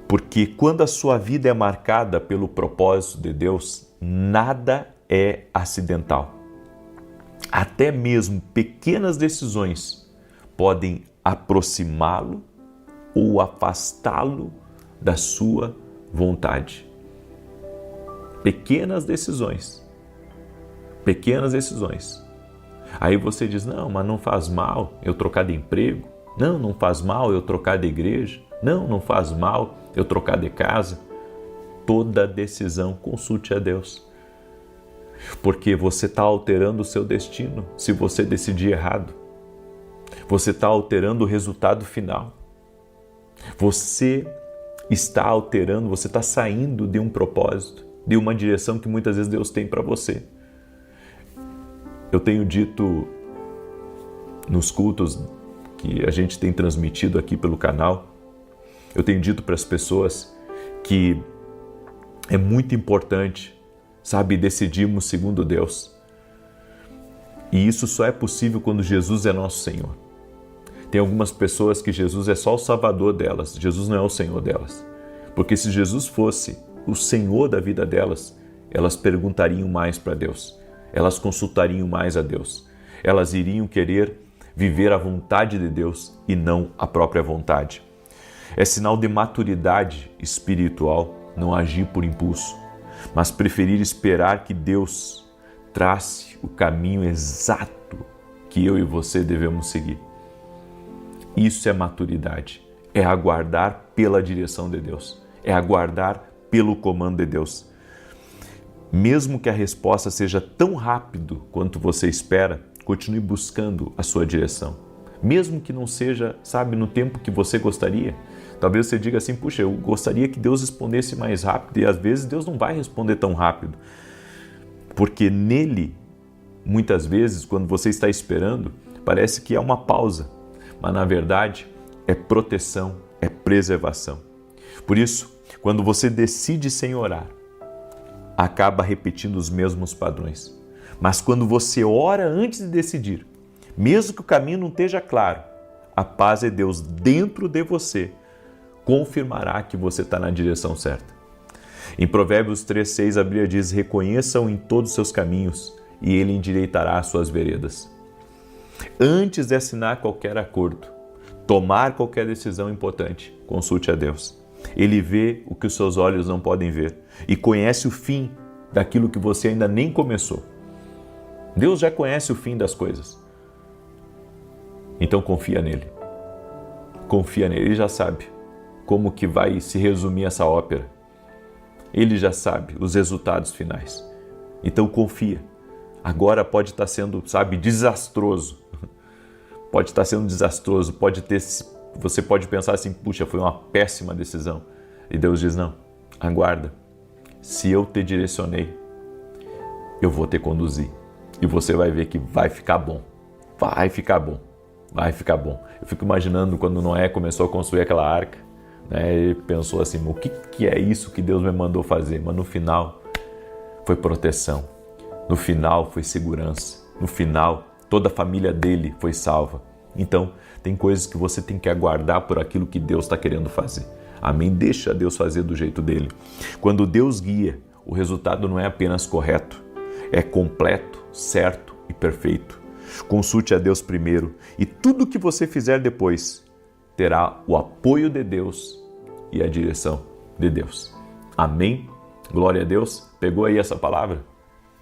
Speaker 1: Porque quando a sua vida é marcada pelo propósito de Deus, nada é acidental. Até mesmo pequenas decisões podem aproximá-lo ou afastá-lo da sua vontade. Pequenas decisões. Aí você diz, não, mas não faz mal eu trocar de emprego. Não faz mal eu trocar de igreja. Não faz mal eu trocar de casa. Toda decisão, consulte a Deus. Porque você está alterando o seu destino se você decidir errado. Você está alterando o resultado final. Você está alterando, você está saindo de um propósito, de uma direção que muitas vezes Deus tem para você. Eu tenho dito nos cultos que a gente tem transmitido aqui pelo canal, eu tenho dito para as pessoas que é muito importante, sabe, decidirmos segundo Deus. E isso só é possível quando Jesus é nosso Senhor. Tem algumas pessoas que Jesus é só o salvador delas, Jesus não é o Senhor delas. Porque se Jesus fosse o Senhor da vida delas, elas perguntariam mais para Deus, elas consultariam mais a Deus, elas iriam querer viver a vontade de Deus e não a própria vontade. É sinal de maturidade espiritual não agir por impulso, mas preferir esperar que Deus trace o caminho exato que eu e você devemos seguir. Isso é maturidade, é aguardar pela direção de Deus, é aguardar pelo comando de Deus. Mesmo que a resposta seja tão rápido quanto você espera, continue buscando a sua direção. Mesmo que não seja, sabe, no tempo que você gostaria. Talvez você diga assim, puxa, eu gostaria que Deus respondesse mais rápido, e às vezes Deus não vai responder tão rápido. Porque nele, muitas vezes, quando você está esperando, parece que é uma pausa. Mas na verdade é proteção, é preservação. Por isso, quando você decide sem orar, acaba repetindo os mesmos padrões. Mas quando você ora antes de decidir, mesmo que o caminho não esteja claro, a paz de Deus dentro de você confirmará que você está na direção certa. Em Provérbios 3:6, a Bíblia diz, reconheça-o em todos os seus caminhos e ele endireitará as suas veredas. Antes de assinar qualquer acordo, tomar qualquer decisão importante, consulte a Deus. Ele vê o que os seus olhos não podem ver e conhece o fim daquilo que você ainda nem começou. Deus já conhece o fim das coisas. Então confia nele. Confia nele, ele já sabe como que vai se resumir essa ópera. Ele já sabe os resultados finais. Então confia. Agora pode estar sendo, sabe, desastroso. Pode estar sendo desastroso, você pode pensar assim, puxa, foi uma péssima decisão. E Deus diz, não, aguarda. Se eu te direcionei, eu vou te conduzir. E você vai ver que vai ficar bom. Vai ficar bom. Vai ficar bom. Eu fico imaginando quando Noé começou a construir aquela arca, né, ele pensou assim, o que é isso que Deus me mandou fazer? Mas no final foi proteção. No final foi segurança. No final, toda a família dele foi salva. Então, tem coisas que você tem que aguardar por aquilo que Deus está querendo fazer. Amém? Deixa Deus fazer do jeito dele. Quando Deus guia, o resultado não é apenas correto, é completo, certo e perfeito. Consulte a Deus primeiro e tudo que você fizer depois terá o apoio de Deus e a direção de Deus. Amém? Glória a Deus. Pegou aí essa palavra?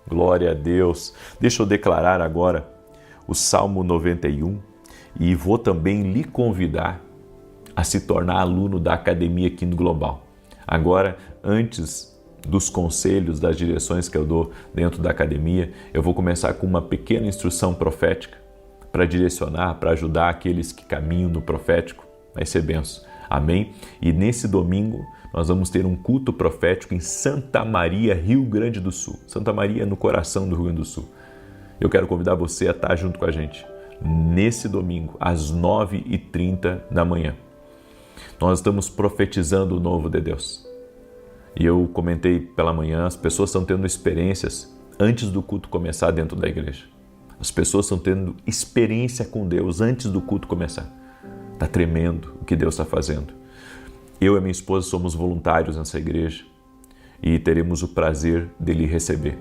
Speaker 1: Glória a Deus. Deixa eu declarar agora o Salmo 91 e vou também lhe convidar a se tornar aluno da Academia Quino Global. Agora, antes dos conselhos, das direções que eu dou dentro da academia, eu vou começar com uma pequena instrução profética para direcionar, para ajudar aqueles que caminham no profético. Vai ser benção. Amém? E nesse domingo nós vamos ter um culto profético em Santa Maria, Rio Grande do Sul. Santa Maria no coração do Rio Grande do Sul. Eu quero convidar você a estar junto com a gente nesse domingo, às 9h30 da manhã. Nós estamos profetizando o novo de Deus. E eu comentei pela manhã, as pessoas estão tendo experiências antes do culto começar dentro da igreja. As pessoas estão tendo experiência com Deus antes do culto começar. Está tremendo o que Deus está fazendo. Eu e minha esposa somos voluntários nessa igreja e teremos o prazer de lhe receber.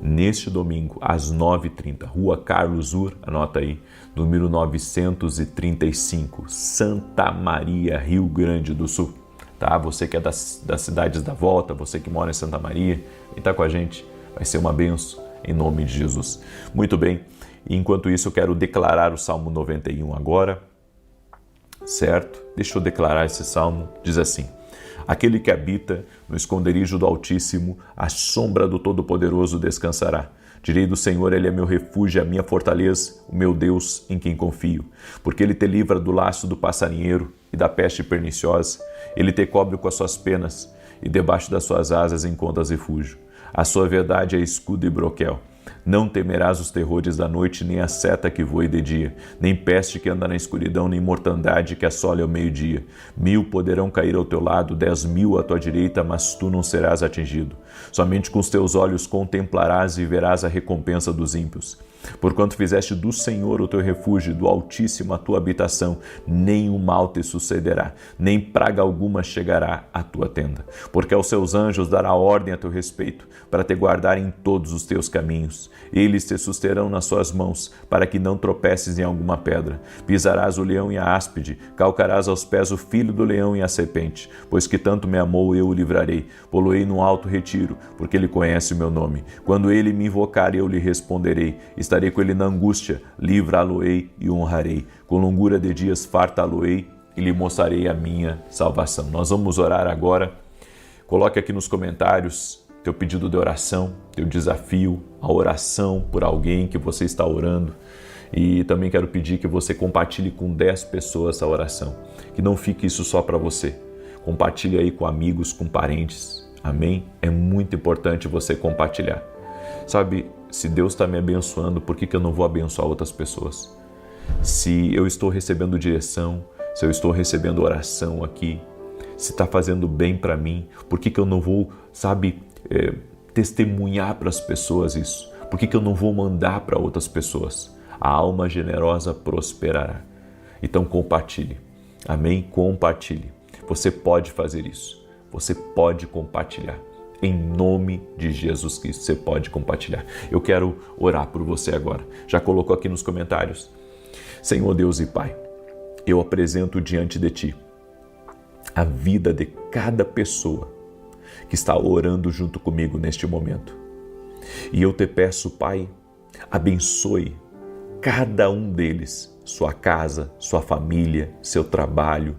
Speaker 1: Neste domingo, às 9h30, Rua Carlos Ur, anota aí, número 935, Santa Maria, Rio Grande do Sul. Tá? Você que é das cidades da volta, você que mora em Santa Maria, e está com a gente, vai ser uma bênção em nome de Jesus. Muito bem, enquanto isso eu quero declarar o Salmo 91 agora, certo? Deixa eu declarar esse Salmo, diz assim: aquele que habita no esconderijo do Altíssimo, à sombra do Todo-Poderoso descansará. Direi do Senhor, Ele é meu refúgio, a minha fortaleza, o meu Deus em quem confio. Porque Ele te livra do laço do passarinheiro e da peste perniciosa. Ele te cobre com as suas penas e debaixo das suas asas encontras refúgio. A sua verdade é escudo e broquel. Não temerás os terrores da noite, nem a seta que voe de dia, nem peste que anda na escuridão, nem mortandade que assole ao meio-dia. 1000 poderão cair ao teu lado, 10.000 à tua direita, mas tu não serás atingido. Somente com os teus olhos contemplarás e verás a recompensa dos ímpios. Porquanto fizeste do Senhor o teu refúgio, do Altíssimo a tua habitação, nenhum mal te sucederá, nem praga alguma chegará à tua tenda. Porque aos seus anjos dará ordem a teu respeito, para te guardar em todos os teus caminhos. Eles te susterão nas suas mãos, para que não tropeces em alguma pedra. Pisarás o leão e a áspide, calcarás aos pés o filho do leão e a serpente. Pois que tanto me amou, eu o livrarei. Poloei num alto retiro, porque ele conhece o meu nome. Quando ele me invocar, eu lhe responderei. Estarei com ele na angústia, livrá-lo-ei e honrarei. Com longura de dias fartá-lo-ei e lhe mostrarei a minha salvação. Nós vamos orar agora. Coloque aqui nos comentários teu pedido de oração, teu desafio, a oração por alguém que você está orando. E também quero pedir que você compartilhe com 10 pessoas essa oração. Que não fique isso só para você. Compartilhe aí com amigos, com parentes. Amém? É muito importante você compartilhar. Sabe, se Deus está me abençoando, por que eu não vou abençoar outras pessoas? Se eu estou recebendo direção, se eu estou recebendo oração aqui, se está fazendo bem para mim, por que eu não vou, testemunhar para as pessoas isso? Por que eu não vou mandar para outras pessoas? A alma generosa prosperará. Então compartilhe. Amém? Compartilhe. Você pode fazer isso. Você pode compartilhar. Em nome de Jesus Cristo, você pode compartilhar. Eu quero orar por você agora. Já colocou aqui nos comentários? Senhor Deus e Pai, eu apresento diante de Ti a vida de cada pessoa que está orando junto comigo neste momento. E eu te peço, Pai, abençoe cada um deles, sua casa, sua família, seu trabalho,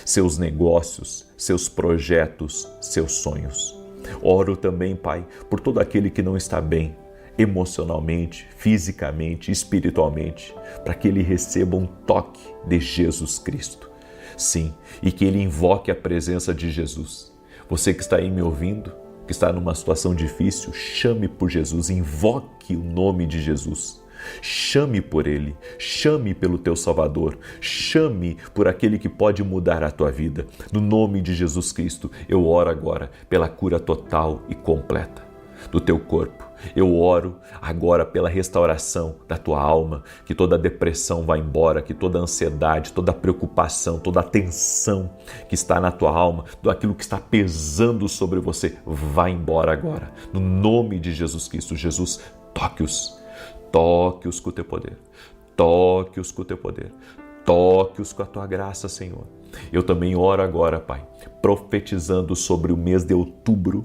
Speaker 1: seus negócios, seus projetos, seus sonhos. Oro também, Pai, por todo aquele que não está bem, emocionalmente, fisicamente, espiritualmente, para que ele receba um toque de Jesus Cristo. Sim, e que ele invoque a presença de Jesus. Você que está aí me ouvindo, que está numa situação difícil, chame por Jesus, invoque o nome de Jesus. Chame por Ele, chame pelo teu Salvador, chame por aquele que pode mudar a tua vida. No nome de Jesus Cristo, eu oro agora pela cura total e completa do teu corpo. Eu oro agora pela restauração da tua alma, que toda depressão vá embora, que toda ansiedade, toda preocupação, toda tensão que está na tua alma, tudo aquilo que está pesando sobre você, vá embora agora. No nome de Jesus Cristo, Jesus, toque-os com o teu poder, toque-os com o teu poder, toque-os com a tua graça, Senhor. Eu também oro agora, Pai, profetizando sobre o mês de outubro,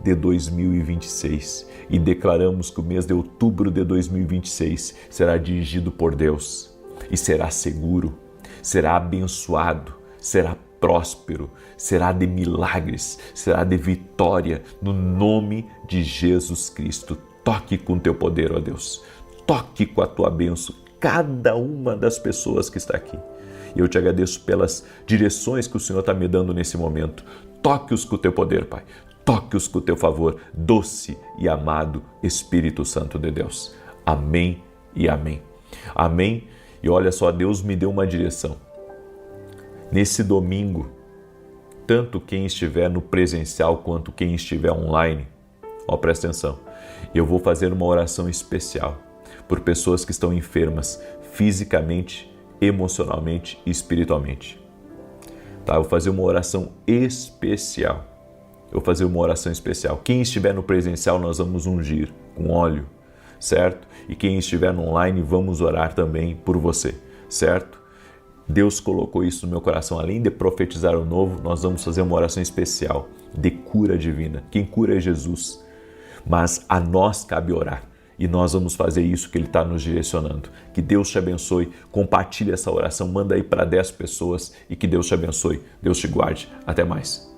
Speaker 1: de 2026. E declaramos que o mês de outubro de 2026 será dirigido por Deus e será seguro, será abençoado, será próspero, será de milagres, será de vitória, no nome de Jesus Cristo. Toque com teu poder, ó Deus. Toque com a tua bênção cada uma das pessoas que está aqui. E eu te agradeço pelas direções que o Senhor está me dando nesse momento. Toque-os com o teu poder, Pai. Toque-os com o teu favor, doce e amado Espírito Santo de Deus. Amém e amém. Amém. E olha só, Deus me deu uma direção. Nesse domingo, tanto quem estiver no presencial quanto quem estiver online, ó, presta atenção, eu vou fazer uma oração especial por pessoas que estão enfermas fisicamente, emocionalmente e espiritualmente. Tá? Eu vou fazer uma oração especial. Quem estiver no presencial, nós vamos ungir com óleo, certo? E quem estiver no online, vamos orar também por você, certo? Deus colocou isso no meu coração. Além de profetizar o novo, nós vamos fazer uma oração especial de cura divina. Quem cura é Jesus, mas a nós cabe orar. E nós vamos fazer isso que Ele está nos direcionando. Que Deus te abençoe. Compartilhe essa oração. Manda aí para 10 pessoas e que Deus te abençoe. Deus te guarde. Até mais.